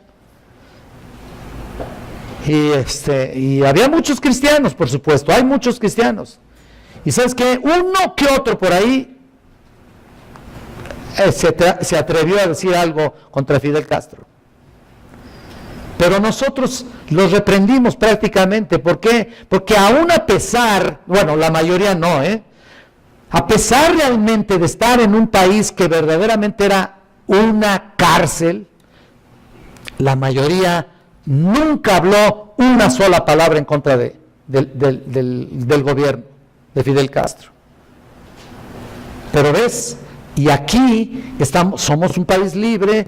Speaker 1: Y había muchos cristianos, por supuesto, hay muchos cristianos. Y ¿sabes qué? Uno que otro por ahí se atrevió a decir algo contra Fidel Castro. Pero nosotros los reprendimos prácticamente. ¿Por qué? Porque aún a pesar, bueno, la mayoría no, a pesar realmente de estar en un país que verdaderamente era una cárcel, la mayoría nunca habló una sola palabra en contra del gobierno de Fidel Castro. Pero ves, y aquí somos un país libre,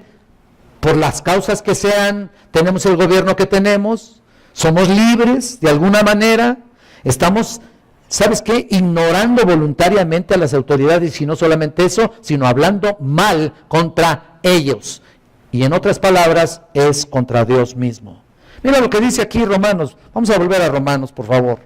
Speaker 1: por las causas que sean, tenemos el gobierno que tenemos, somos libres de alguna manera, estamos, ¿sabes qué?, ignorando voluntariamente a las autoridades, y no solamente eso, sino hablando mal contra ellos. Y en otras palabras, es contra Dios mismo. Mira lo que dice aquí Romanos. Vamos a volver a Romanos, por favor.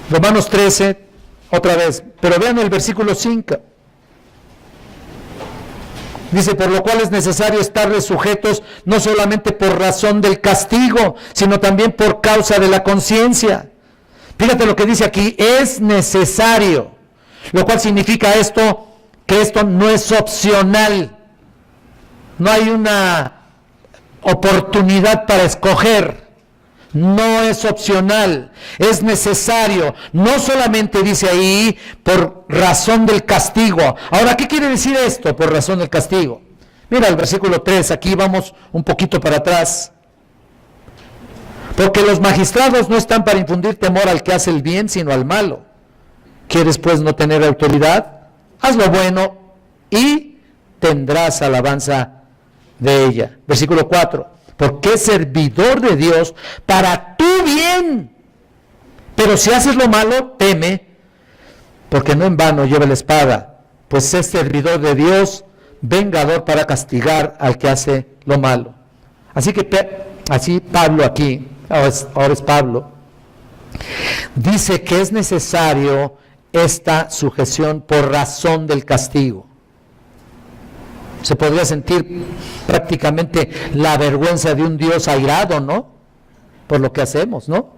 Speaker 1: Romanos 13, otra vez, pero vean el versículo 5. Dice, por lo cual es necesario estarles sujetos, no solamente por razón del castigo, sino también por causa de la conciencia. Fíjate lo que dice aquí, es necesario, lo cual significa esto, que esto no es opcional, no hay una oportunidad para escoger, no es opcional, es necesario, no solamente dice ahí por razón del castigo. Ahora, ¿qué quiere decir esto por razón del castigo? Mira el versículo 3, aquí vamos un poquito para atrás. Porque los magistrados no están para infundir temor al que hace el bien, sino al malo. ¿Quieres pues no tener autoridad? Haz lo bueno y tendrás alabanza de ella. Versículo 4. Porque es servidor de Dios para tu bien. Pero si haces lo malo, teme, porque no en vano lleva la espada, pues es servidor de Dios, vengador para castigar al que hace lo malo. Así que así Pablo aquí, ahora es Pablo, dice que es necesario esta sujeción por razón del castigo. Se podría sentir prácticamente la vergüenza de un Dios airado, ¿no? Por lo que hacemos, ¿no?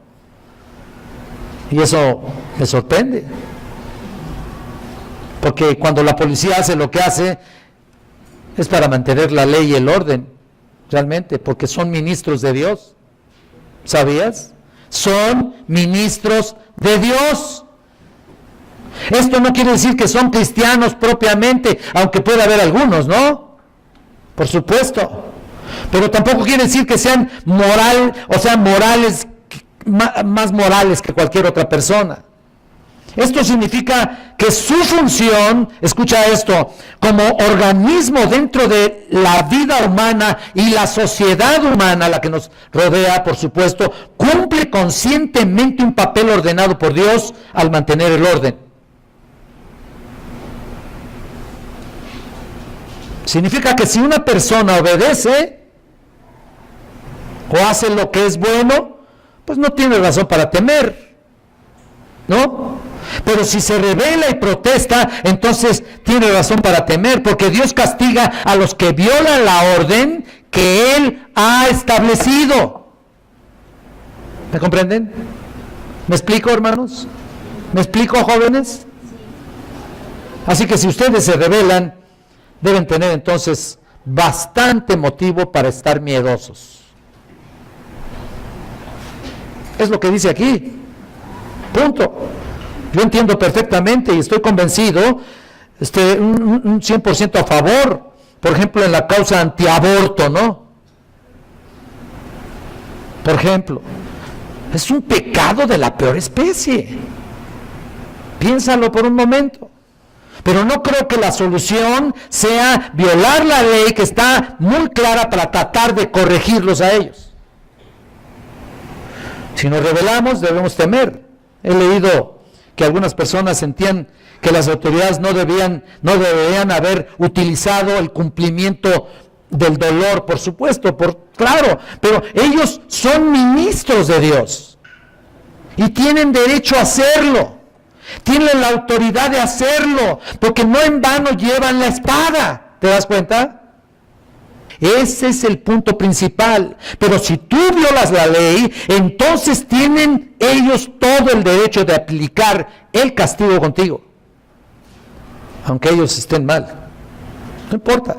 Speaker 1: Y eso me sorprende. Porque cuando la policía hace lo que hace, es para mantener la ley y el orden, realmente, porque son ministros de Dios. ¿Sabías? Son ministros de Dios. Esto no quiere decir que son cristianos propiamente, aunque pueda haber algunos, ¿no? Por supuesto. Pero tampoco quiere decir que sean morales, más morales que cualquier otra persona. Esto significa que su función, escucha esto, como organismo dentro de la vida humana y la sociedad humana, la que nos rodea, por supuesto, cumple conscientemente un papel ordenado por Dios al mantener el orden. Significa que si una persona obedece o hace lo que es bueno, pues no tiene razón para temer, ¿no? Pero si se rebela y protesta, entonces tiene razón para temer, porque Dios castiga a los que violan la orden que Él ha establecido. ¿Me comprenden? ¿Me explico, hermanos? ¿Me explico, jóvenes? Así que si ustedes se rebelan, deben tener entonces bastante motivo para estar miedosos. Es lo que dice aquí. Punto. Yo entiendo perfectamente y estoy convencido, un 100% a favor, por ejemplo, en la causa antiaborto, ¿no? Por ejemplo, es un pecado de la peor especie. Piénsalo por un momento. Pero no creo que la solución sea violar la ley que está muy clara para tratar de corregirlos a ellos. Si nos rebelamos, debemos temer. He leído que algunas personas sentían que las autoridades no deberían haber utilizado el cumplimiento del dolor, por supuesto, claro, pero ellos son ministros de Dios y tienen derecho a hacerlo. Tienen la autoridad de hacerlo, porque no en vano llevan la espada. ¿Te das cuenta? Ese es el punto principal. Pero si tú violas la ley, entonces tienen ellos todo el derecho de aplicar el castigo contigo. aunque ellos estén mal. No importa.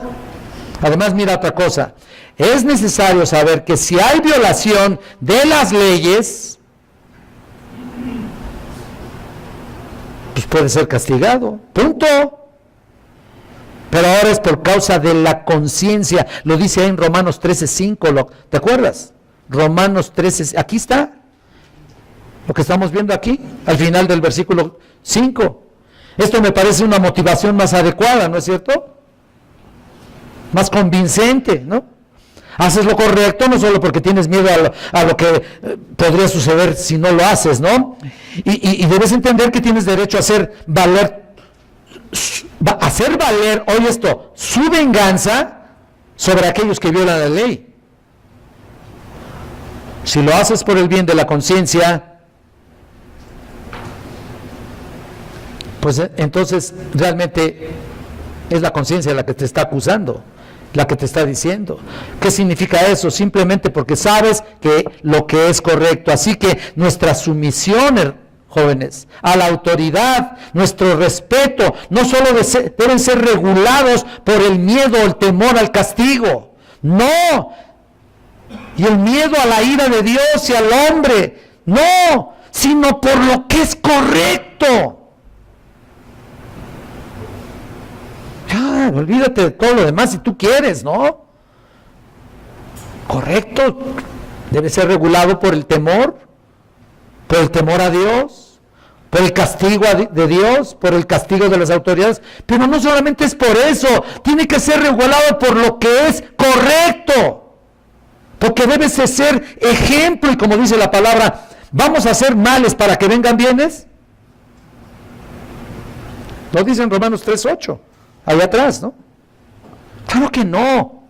Speaker 1: Además, mira otra cosa. Es necesario saber que si hay violación de las leyes, pues puede ser castigado. Punto. Pero ahora es por causa de la conciencia. Lo dice ahí en Romanos 13:5. ¿Te acuerdas? Romanos 13. Aquí está. Lo que estamos viendo aquí, al final del versículo 5. Esto me parece una motivación más adecuada, ¿no es cierto? Más convincente, ¿no? Haces lo correcto no solo porque tienes miedo a lo que podría suceder si no lo haces, ¿no? Y debes entender que tienes derecho a hacer valer, oye esto, su venganza sobre aquellos que violan la ley. Si lo haces por el bien de la conciencia, pues entonces realmente es la conciencia la que te está acusando, la que te está diciendo. ¿Qué significa eso? Simplemente porque sabes que lo que es correcto. Así que nuestra sumisión, jóvenes, a la autoridad, nuestro respeto, no solo deben ser regulados por el miedo o el temor al castigo, no, y el miedo a la ira de Dios y al hombre, no, sino por lo que es correcto. Ya, olvídate de todo lo demás si tú quieres, ¿no? Correcto, debe ser regulado por el temor a Dios, por el castigo de Dios, por el castigo de las autoridades, pero no solamente es por eso, tiene que ser regulado por lo que es correcto, porque debes de ser ejemplo, y como dice la palabra, ¿vamos a hacer males para que vengan bienes? Lo dice en Romanos 3:8. Allá atrás, ¿no? Claro que no.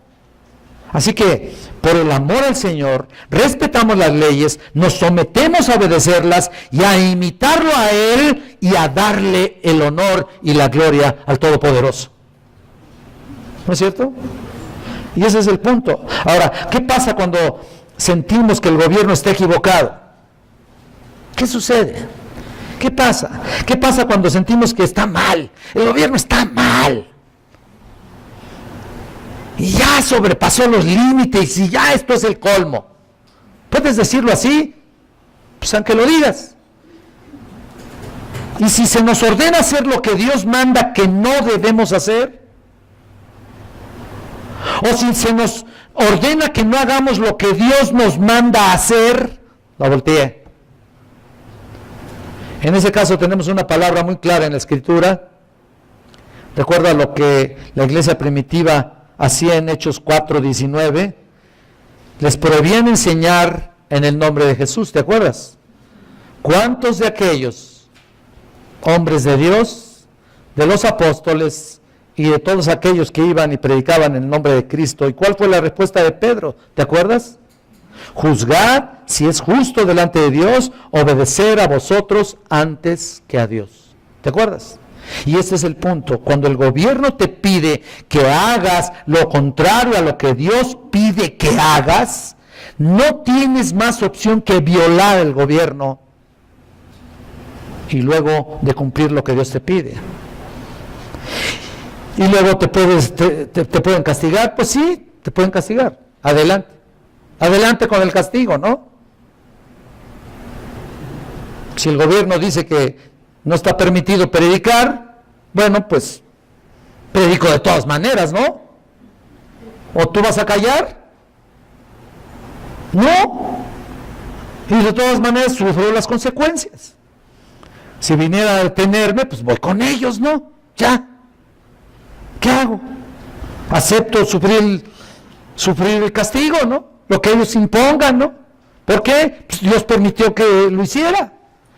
Speaker 1: Así que, por el amor al Señor, respetamos las leyes, nos sometemos a obedecerlas y a imitarlo a Él y a darle el honor y la gloria al Todopoderoso. ¿No es cierto? Y ese es el punto. Ahora, ¿qué pasa cuando sentimos que el gobierno está equivocado? ¿Qué sucede? ¿Qué pasa? ¿Qué pasa cuando sentimos que está mal? El gobierno está mal. Y ya sobrepasó los límites y ya esto es el colmo. ¿Puedes decirlo así? Pues aunque lo digas. Y si se nos ordena hacer lo que Dios manda que no debemos hacer, o si se nos ordena que no hagamos lo que Dios nos manda hacer, la volteé. En ese caso tenemos una palabra muy clara en la Escritura. Recuerda lo que la iglesia primitiva hacía en Hechos 4:19. Les prohibían enseñar en el nombre de Jesús, ¿te acuerdas? ¿Cuántos de aquellos hombres de Dios, de los apóstoles y de todos aquellos que iban y predicaban en el nombre de Cristo? ¿Y cuál fue la respuesta de Pedro? ¿Te acuerdas? Juzgad si es justo delante de Dios obedecer a vosotros antes que a Dios. ¿Te acuerdas? Y ese es el punto. Cuando el gobierno te pide que hagas lo contrario a lo que Dios pide que hagas, no tienes más opción que violar el gobierno y luego de cumplir lo que Dios te pide. Y luego te pueden castigar. Pues sí, te pueden castigar. Adelante con el castigo, ¿no? Si el gobierno dice que no está permitido predicar, bueno, pues predico de todas maneras, ¿no? ¿O tú vas a callar? No. Y de todas maneras sufro las consecuencias. Si viniera a detenerme, pues voy con ellos, ¿no? Ya. ¿Qué hago? Acepto sufrir el castigo, ¿no? Lo que ellos impongan, ¿no? ¿Por qué? Pues Dios permitió que lo hiciera.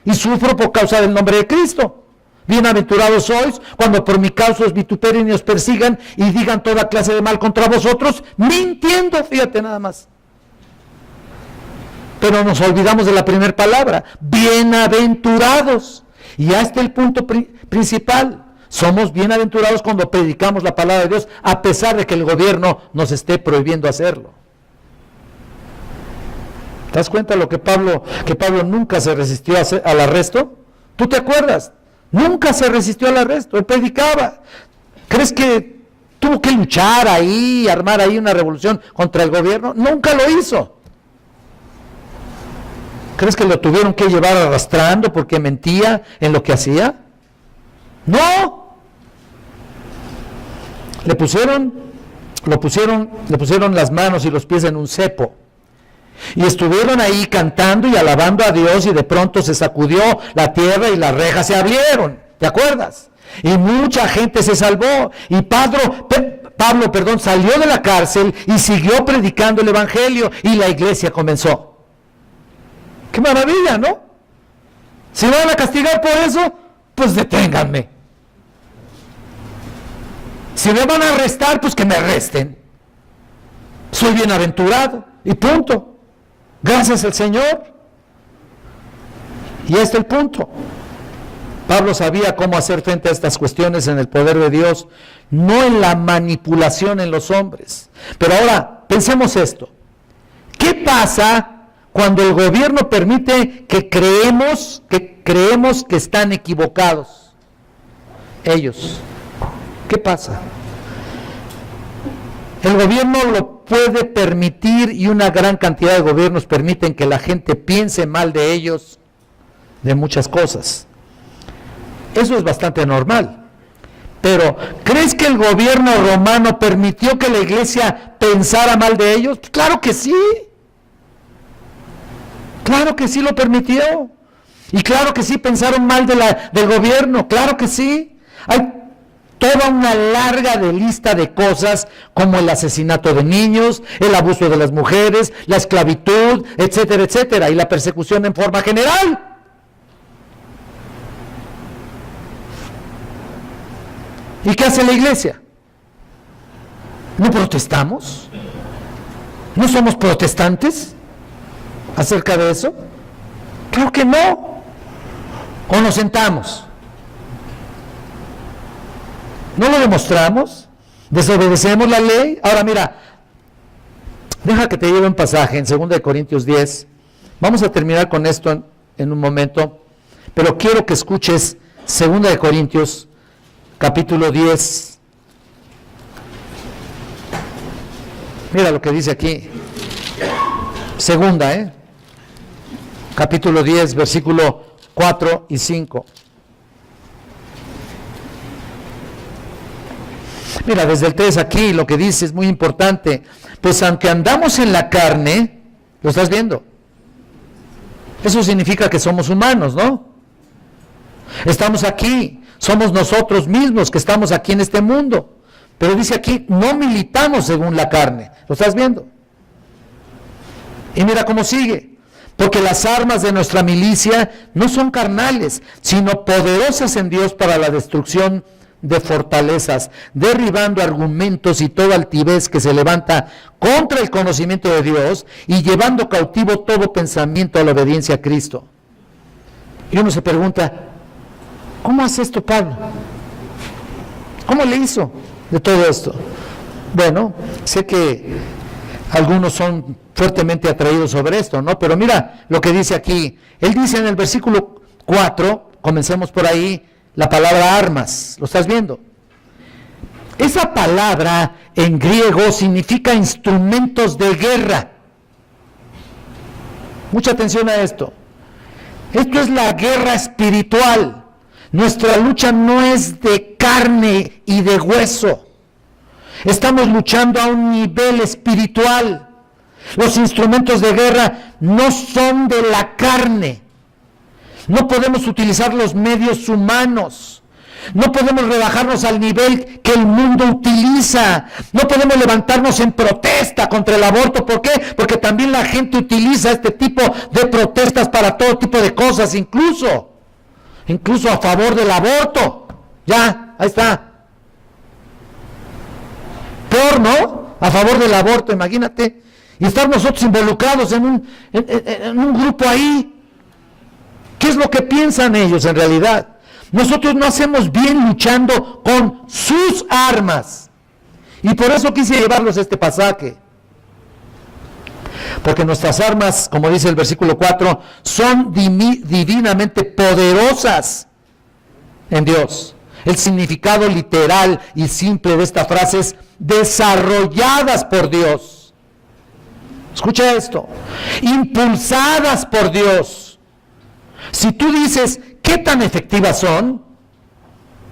Speaker 1: Y sufro por causa del nombre de Cristo. Bienaventurados sois cuando por mi causa os vituperen y os persigan y digan toda clase de mal contra vosotros, mintiendo, fíjate nada más. Pero nos olvidamos de la primera palabra, bienaventurados. Y ya está el punto principal. Somos bienaventurados cuando predicamos la palabra de Dios, a pesar de que el gobierno nos esté prohibiendo hacerlo. ¿Te das cuenta que Pablo nunca se resistió al arresto? ¿Tú te acuerdas? Nunca se resistió al arresto, él predicaba. ¿Crees que tuvo que luchar ahí, armar ahí una revolución contra el gobierno? Nunca lo hizo. ¿Crees que lo tuvieron que llevar arrastrando porque mentía en lo que hacía? No. Le pusieron las manos y los pies en un cepo. Y estuvieron ahí cantando y alabando a Dios, y de pronto se sacudió la tierra y las rejas se abrieron. ¿Te acuerdas? Y mucha gente se salvó. Y Pablo, salió de la cárcel y siguió predicando el evangelio, y la iglesia comenzó. ¡Qué maravilla!, ¿no? Si me van a castigar por eso, pues deténganme. Si me van a arrestar, pues que me arresten. Soy bienaventurado y punto. Gracias al Señor. Y este es el punto. Pablo sabía cómo hacer frente a estas cuestiones en el poder de Dios, no en la manipulación en los hombres. Pero ahora, pensemos esto. ¿Qué pasa cuando el gobierno permite que creemos que están equivocados? Ellos. ¿Qué pasa? El gobierno lo puede permitir, y una gran cantidad de gobiernos permiten que la gente piense mal de ellos, de muchas cosas. Eso es bastante normal. Pero, ¿crees que el gobierno romano permitió que la iglesia pensara mal de ellos? Pues claro que sí. Claro que sí lo permitió. Y claro que sí pensaron mal del gobierno. Claro que sí. Hay toda una larga lista de cosas, como el asesinato de niños, el abuso de las mujeres, la esclavitud, etcétera, etcétera, y la persecución en forma general. ¿Y qué hace la iglesia? ¿No protestamos? ¿No somos protestantes acerca de eso? Claro que no. ¿O nos sentamos? ¿No lo demostramos? ¿Desobedecemos la ley? Ahora mira, deja que te lleve un pasaje en 2 Corintios 10. Vamos a terminar con esto en un momento, pero quiero que escuches 2 Corintios capítulo 10. Mira lo que dice aquí. Capítulo 10, versículo 4 y 5. Mira, desde el 3 aquí lo que dice es muy importante. Pues aunque andamos en la carne, ¿lo estás viendo? Eso significa que somos humanos, ¿no? Estamos aquí, somos nosotros mismos que estamos aquí en este mundo. Pero dice aquí, no militamos según la carne. ¿Lo estás viendo? Y mira cómo sigue. Porque las armas de nuestra milicia no son carnales, sino poderosas en Dios para la destrucción de fortalezas, derribando argumentos y toda altivez que se levanta contra el conocimiento de Dios, y llevando cautivo todo pensamiento a la obediencia a Cristo. Y uno se pregunta, ¿cómo hace esto Pablo? ¿Cómo le hizo de todo esto? Bueno, sé que algunos son fuertemente atraídos sobre esto, ¿no? Pero mira lo que dice aquí. Él dice en el versículo 4, comencemos por ahí, la palabra armas. ¿Lo estás viendo? Esa palabra en griego significa instrumentos de guerra. Mucha atención a esto. Esto es la guerra espiritual. Nuestra lucha no es de carne y de hueso. Estamos luchando a un nivel espiritual. Los instrumentos de guerra no son de la carne. No podemos utilizar los medios humanos. No podemos rebajarnos al nivel que el mundo utiliza. No podemos levantarnos en protesta contra el aborto. ¿Por qué? Porque también la gente utiliza este tipo de protestas para todo tipo de cosas, incluso a favor del aborto. Ya, ahí está. Porno a favor del aborto, imagínate. Y estar nosotros involucrados en un grupo ahí. ¿Qué es lo que piensan ellos en realidad? Nosotros no hacemos bien luchando con sus armas. Y por eso quise llevarlos a este pasaje. Porque nuestras armas, como dice el versículo 4, son divinamente poderosas. en Dios. El significado literal y simple de esta frase es desarrolladas por Dios. Escucha esto, impulsadas por Dios. Si tú dices, ¿qué tan efectivas son?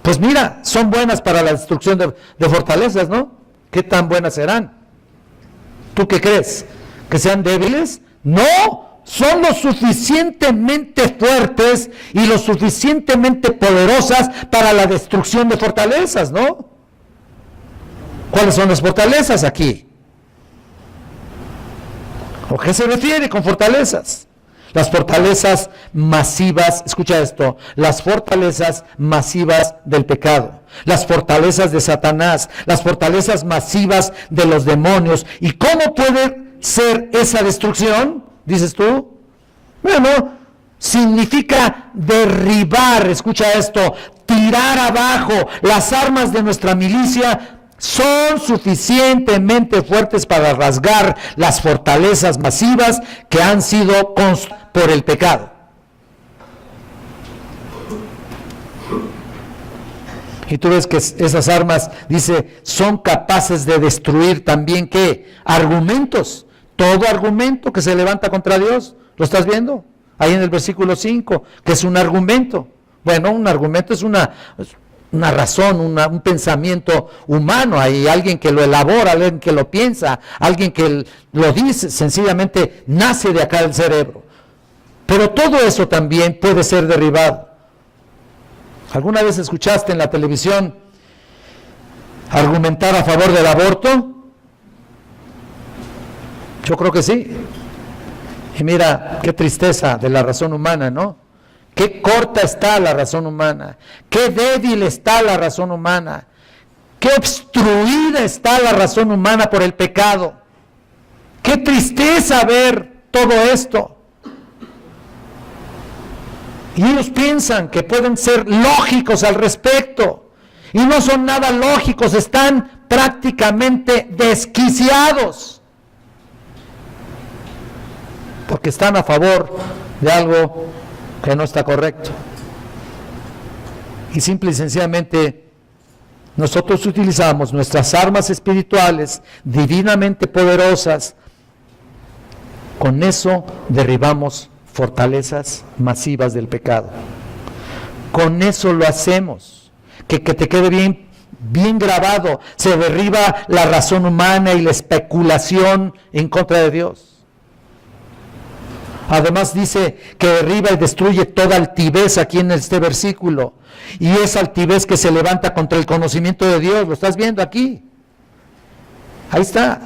Speaker 1: Pues mira, son buenas para la destrucción de fortalezas, ¿no? ¿Qué tan buenas serán? ¿Tú qué crees? ¿Que sean débiles? No, son lo suficientemente fuertes y lo suficientemente poderosas para la destrucción de fortalezas, ¿no? ¿Cuáles son las fortalezas aquí? ¿O qué se refiere con fortalezas? Las fortalezas masivas, escucha esto, las fortalezas masivas del pecado, las fortalezas de Satanás, las fortalezas masivas de los demonios. ¿Y cómo puede ser esa destrucción? Dices tú. Bueno, significa derribar, escucha esto, tirar abajo. Las armas de nuestra milicia son suficientemente fuertes para rasgar las fortalezas masivas que han sido construidas por el pecado. Y tú ves que esas armas, dice, son capaces de destruir también, ¿qué? Argumentos. Todo argumento que se levanta contra Dios. ¿Lo estás viendo? Ahí en el versículo 5, que es un argumento. Bueno, un argumento es una razón, un pensamiento humano. Hay alguien que lo elabora, alguien que lo piensa, alguien que lo dice, sencillamente nace de acá del cerebro. Pero todo eso también puede ser derribado. ¿Alguna vez escuchaste en la televisión argumentar a favor del aborto? Yo creo que sí. Y mira, qué tristeza de la razón humana, ¿no? Qué corta está la razón humana, qué débil está la razón humana, qué obstruida está la razón humana por el pecado. Qué tristeza ver todo esto. Y ellos piensan que pueden ser lógicos al respecto, y no son nada lógicos, están prácticamente desquiciados, porque están a favor de algo que no está correcto. Y simple y sencillamente nosotros utilizamos nuestras armas espirituales divinamente poderosas. Con eso derribamos fortalezas masivas del pecado. Con eso lo hacemos. Que te quede bien grabado. Se derriba la razón humana y la especulación en contra de Dios. Además dice que derriba y destruye toda altivez aquí en este versículo. Y esa altivez que se levanta contra el conocimiento de Dios. ¿Lo estás viendo aquí? Ahí está.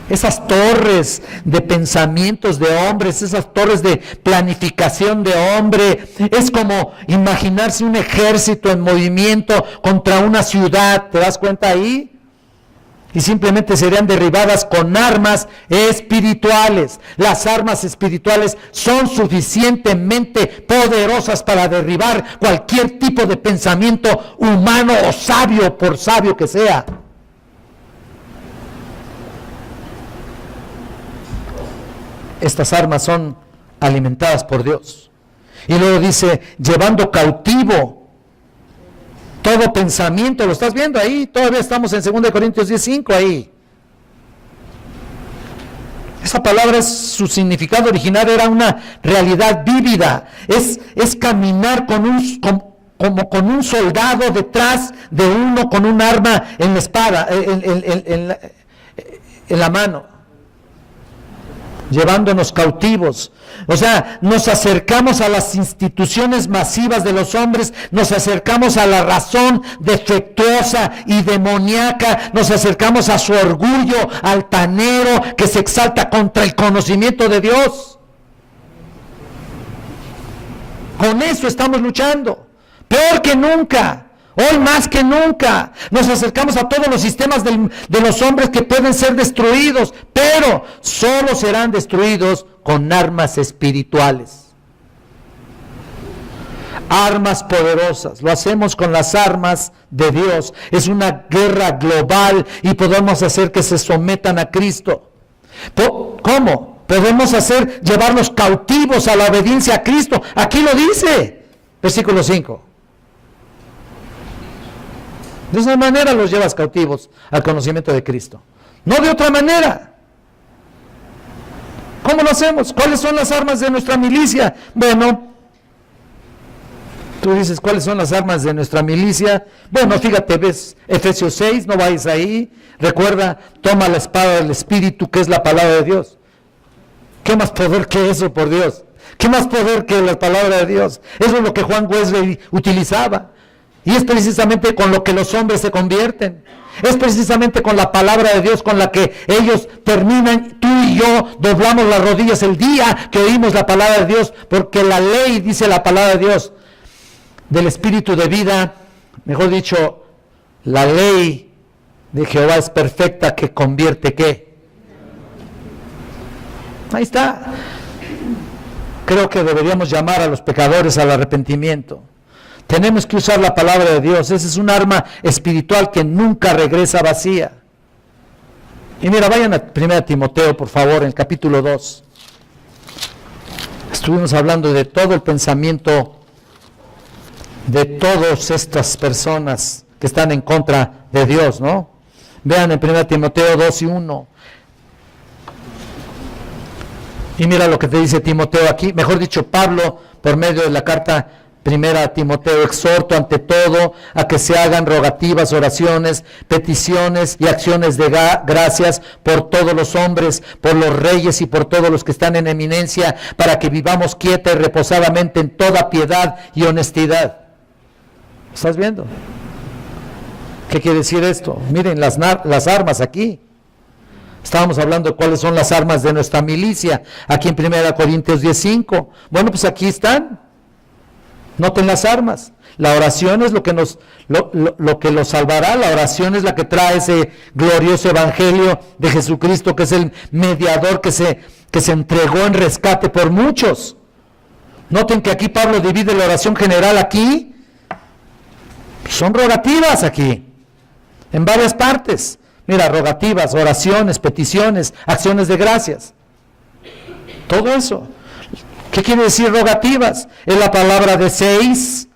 Speaker 1: Esas torres de pensamientos de hombres, esas torres de planificación de hombre, es como imaginarse un ejército en movimiento contra una ciudad, ¿te das cuenta ahí? Y simplemente serían derribadas con armas espirituales. Las armas espirituales son suficientemente poderosas para derribar cualquier tipo de pensamiento humano o sabio, por sabio que sea. Estas armas son alimentadas por Dios. Y luego dice, llevando cautivo todo pensamiento. ¿Lo estás viendo ahí? Todavía estamos en 2 Corintios 10:5 ahí. Esa palabra, su significado original era una realidad vívida. Es caminar como con un soldado detrás de uno con un arma en la espada, en la mano, llevándonos cautivos. O sea, nos acercamos a las instituciones masivas de los hombres, nos acercamos a la razón defectuosa y demoníaca, nos acercamos a su orgullo altanero que se exalta contra el conocimiento de Dios. Con eso estamos luchando, peor que nunca. Hoy más que nunca nos acercamos a todos los sistemas de los hombres que pueden ser destruidos, pero solo serán destruidos con armas espirituales. Armas poderosas, lo hacemos con las armas de Dios. Es una guerra global y podemos hacer que se sometan a Cristo. ¿Cómo? Podemos llevarlos cautivos a la obediencia a Cristo. Aquí lo dice, versículo 5. De esa manera los llevas cautivos al conocimiento de Cristo. No de otra manera. ¿Cómo lo hacemos? ¿Cuáles son las armas de nuestra milicia? Bueno, tú dices, ¿cuáles son las armas de nuestra milicia? Bueno, fíjate, ves Efesios 6, no vayas ahí. Recuerda, toma la espada del Espíritu, que es la palabra de Dios. ¿Qué más poder que eso, por Dios? ¿Qué más poder que la palabra de Dios? Eso es lo que Juan Wesley utilizaba. Y es precisamente con lo que los hombres se convierten. Es precisamente con la palabra de Dios con la que ellos terminan. Tú y yo doblamos las rodillas el día que oímos la palabra de Dios, porque la ley, dice la palabra de Dios, del Espíritu de vida, mejor dicho, la ley de Jehová es perfecta, que convierte, ¿qué? Ahí está. Creo que deberíamos llamar a los pecadores al arrepentimiento. Tenemos que usar la palabra de Dios. Esa es un arma espiritual que nunca regresa vacía. Y mira, vayan a 1 Timoteo, por favor, en el capítulo 2. Estuvimos hablando de todo el pensamiento de todas estas personas que están en contra de Dios, ¿no? Vean en 1 Timoteo 2 y 1. Y mira lo que te dice Timoteo aquí, mejor dicho, Pablo, por medio de la carta 1 Timoteo: exhorto ante todo a que se hagan rogativas, oraciones, peticiones y acciones de gracias por todos los hombres, por los reyes y por todos los que están en eminencia, para que vivamos quieta y reposadamente en toda piedad y honestidad. ¿Estás viendo? ¿Qué quiere decir esto? Miren las armas aquí. Estábamos hablando de cuáles son las armas de nuestra milicia, aquí en 1 Corintios 10:5. Bueno, pues aquí están. Noten las armas. La oración es lo que los salvará. La oración es la que trae ese glorioso evangelio de Jesucristo, que es el mediador que se entregó en rescate por muchos. Noten que aquí Pablo divide la oración general aquí. Son rogativas aquí, en varias partes. Mira, rogativas, oraciones, peticiones, acciones de gracias. Todo eso. ¿Qué quiere decir rogativas? Es la palabra de seis,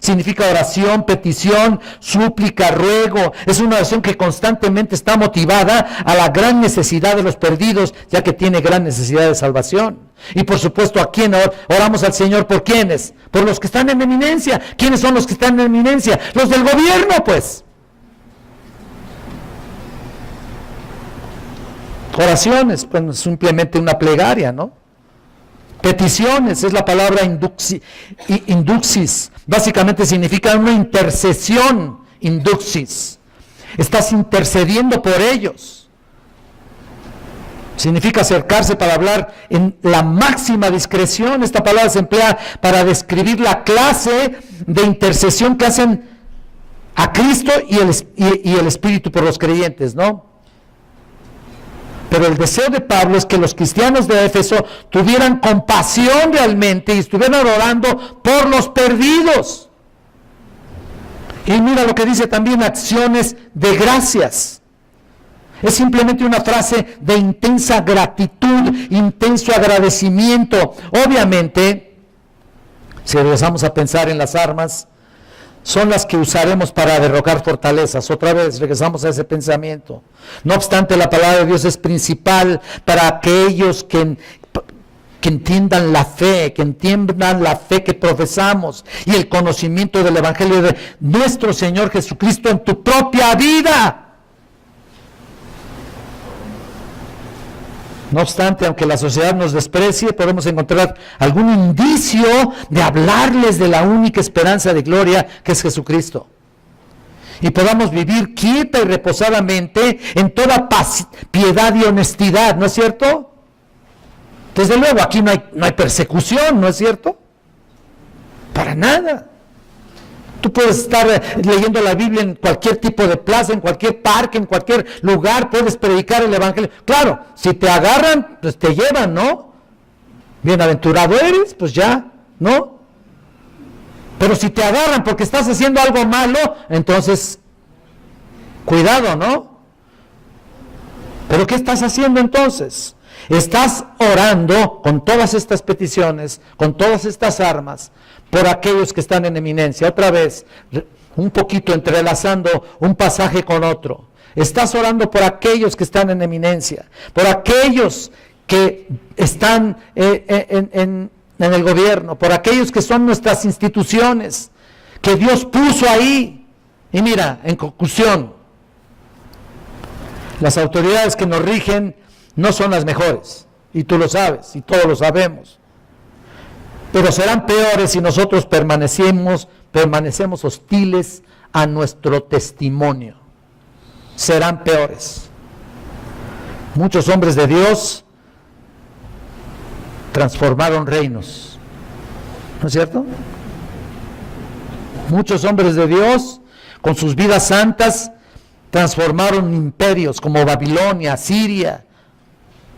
Speaker 1: significa oración, petición, súplica, ruego. Es una oración que constantemente está motivada a la gran necesidad de los perdidos, ya que tiene gran necesidad de salvación. Y por supuesto, ¿a quién oramos al Señor? ¿Por quiénes? Por los que están en eminencia. ¿Quiénes son los que están en eminencia? Los del gobierno, pues. Oraciones, pues simplemente una plegaria, ¿no? Peticiones, es la palabra induxis, básicamente significa una intercesión, induxis. Estás intercediendo por ellos. Significa acercarse para hablar en la máxima discreción. Esta palabra se emplea para describir la clase de intercesión que hacen a Cristo y el Espíritu por los creyentes, ¿no? Pero el deseo de Pablo es que los cristianos de Éfeso tuvieran compasión realmente y estuvieran orando por los perdidos. Y mira lo que dice también: acciones de gracias. Es simplemente una frase de intensa gratitud, intenso agradecimiento. Obviamente, si regresamos a pensar en las armas, son las que usaremos para derrocar fortalezas. Otra vez regresamos a ese pensamiento. No obstante, la palabra de Dios es principal para aquellos que entiendan la fe, que profesamos, y el conocimiento del evangelio de nuestro Señor Jesucristo en tu propia vida. No obstante, aunque la sociedad nos desprecie, podemos encontrar algún indicio de hablarles de la única esperanza de gloria, que es Jesucristo. Y podamos vivir quieta y reposadamente en toda piedad y honestidad, ¿no es cierto? Desde luego, aquí no hay persecución, ¿no es cierto? Para nada. Tú puedes estar leyendo la Biblia en cualquier tipo de plaza, en cualquier parque, en cualquier lugar, puedes predicar el evangelio. Claro, si te agarran, pues te llevan, ¿no? Bienaventurado eres, pues ya, ¿no? Pero si te agarran porque estás haciendo algo malo, entonces, cuidado, ¿no? ¿Pero qué estás haciendo entonces? Estás orando con todas estas peticiones, con todas estas armas, por aquellos que están en eminencia. Otra vez, un poquito entrelazando un pasaje con otro. Estás orando por aquellos que están en eminencia, por aquellos que están en el gobierno, por aquellos que son nuestras instituciones, que Dios puso ahí. Y mira, en conclusión, las autoridades que nos rigen no son las mejores, y tú lo sabes, y todos lo sabemos, pero serán peores si nosotros permanecemos hostiles a nuestro testimonio. Serán peores. Muchos hombres de Dios transformaron reinos, ¿no es cierto? Muchos hombres de Dios, con sus vidas santas, transformaron imperios como Babilonia, Siria,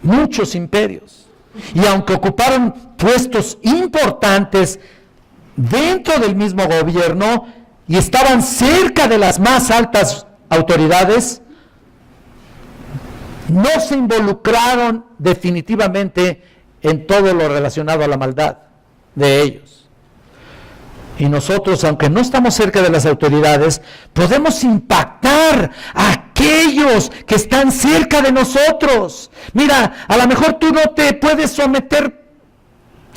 Speaker 1: muchos imperios. Y aunque ocuparon puestos importantes dentro del mismo gobierno y estaban cerca de las más altas autoridades, no se involucraron definitivamente en todo lo relacionado a la maldad de ellos. Y nosotros, aunque no estamos cerca de las autoridades, podemos impactar a aquellos que están cerca de nosotros. Mira, a lo mejor tú no te puedes someter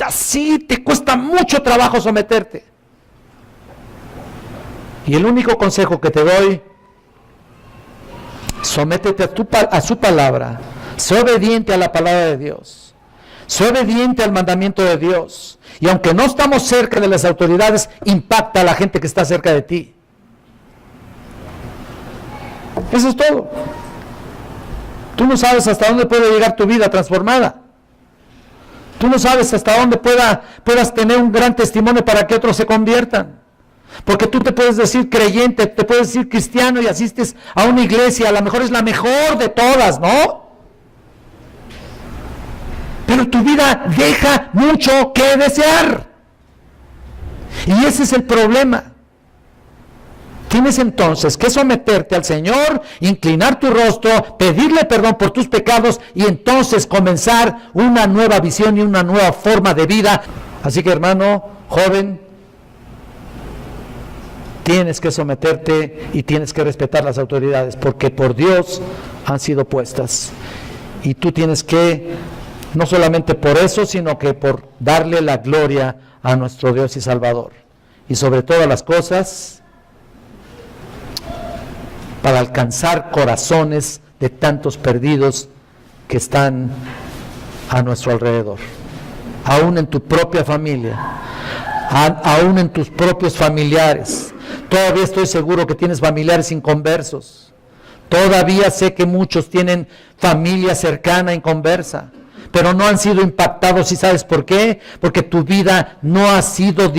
Speaker 1: así, te cuesta mucho trabajo someterte. Y el único consejo que te doy: sométete a su palabra, sé obediente a la palabra de Dios, sé obediente al mandamiento de Dios. Y aunque no estamos cerca de las autoridades, impacta a la gente que está cerca de ti. Eso es todo. Tú no sabes hasta dónde puede llegar tu vida transformada. Tú no sabes hasta dónde puedas tener un gran testimonio para que otros se conviertan. Porque tú te puedes decir creyente, te puedes decir cristiano y asistes a una iglesia, a lo mejor es la mejor de todas, ¿no? Pero tu vida deja mucho que desear. Y ese es el problema. Tienes entonces que someterte al Señor, inclinar tu rostro, pedirle perdón por tus pecados y entonces comenzar una nueva visión y una nueva forma de vida. Así que, hermano, joven, tienes que someterte y tienes que respetar las autoridades, porque por Dios han sido puestas. Y tú tienes que, no solamente por eso, sino que por darle la gloria a nuestro Dios y Salvador. Y sobre todas las cosas, para alcanzar corazones de tantos perdidos que están a nuestro alrededor. Aún en tu propia familia, aún en tus propios familiares. Todavía estoy seguro que tienes familiares inconversos. Todavía sé que muchos tienen familia cercana inconversa, pero no han sido impactados. ¿Y sabes por qué? Porque tu vida no ha sido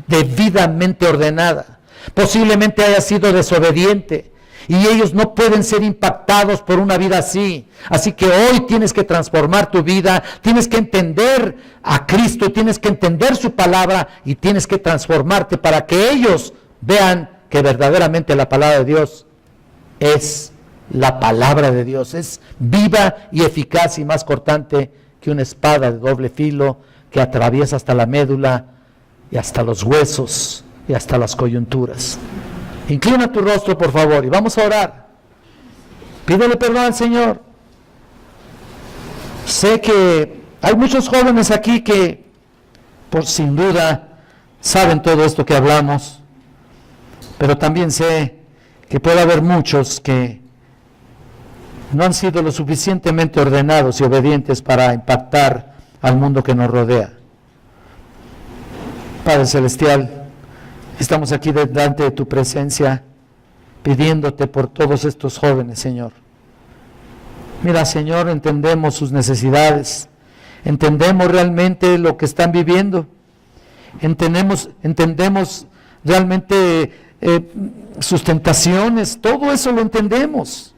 Speaker 1: debidamente ordenada. Posiblemente haya sido desobediente. Y ellos no pueden ser impactados por una vida así. Así que hoy tienes que transformar tu vida, tienes que entender a Cristo, tienes que entender su palabra y tienes que transformarte para que ellos vean que verdaderamente la palabra de Dios es la palabra de Dios. Es viva y eficaz y más cortante que una espada de doble filo que atraviesa hasta la médula y hasta los huesos y hasta las coyunturas. Inclina tu rostro, por favor, y vamos a orar. Pídele perdón al Señor. Sé que hay muchos jóvenes aquí que, por sin duda, saben todo esto que hablamos, pero también sé que puede haber muchos que no han sido lo suficientemente ordenados y obedientes para impactar al mundo que nos rodea. Padre Celestial, estamos aquí delante de tu presencia, pidiéndote por todos estos jóvenes, Señor. Mira, Señor, entendemos sus necesidades, entendemos realmente lo que están viviendo, entendemos realmente sus tentaciones, todo eso lo entendemos.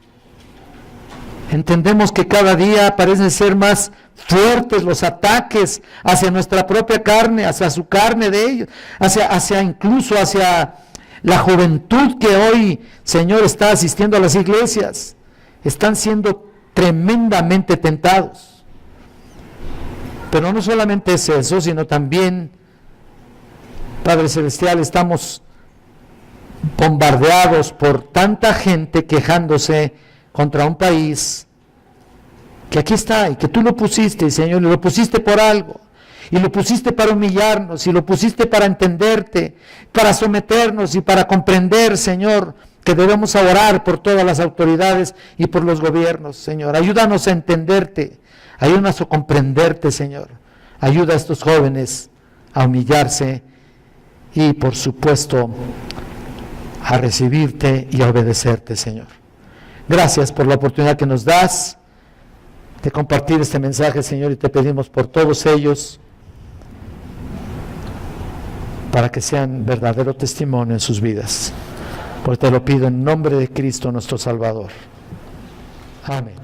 Speaker 1: Entendemos que cada día parecen ser más fuertes los ataques hacia nuestra propia carne, hacia su carne de ellos, incluso hacia la juventud que hoy, Señor, está asistiendo a las iglesias. Están siendo tremendamente tentados. Pero no solamente es eso, sino también, Padre Celestial, estamos bombardeados por tanta gente quejándose contra un país que aquí está y que tú lo pusiste, Señor, y lo pusiste por algo, y lo pusiste para humillarnos, y lo pusiste para entenderte, para someternos y para comprender, Señor, que debemos orar por todas las autoridades y por los gobiernos, Señor. Ayúdanos a entenderte, ayúdanos a comprenderte, Señor. Ayuda a estos jóvenes a humillarse y, por supuesto, a recibirte y a obedecerte, Señor. Gracias por la oportunidad que nos das de compartir este mensaje, Señor, y te pedimos por todos ellos para que sean verdadero testimonio en sus vidas. Pues te lo pido en nombre de Cristo nuestro Salvador. Amén.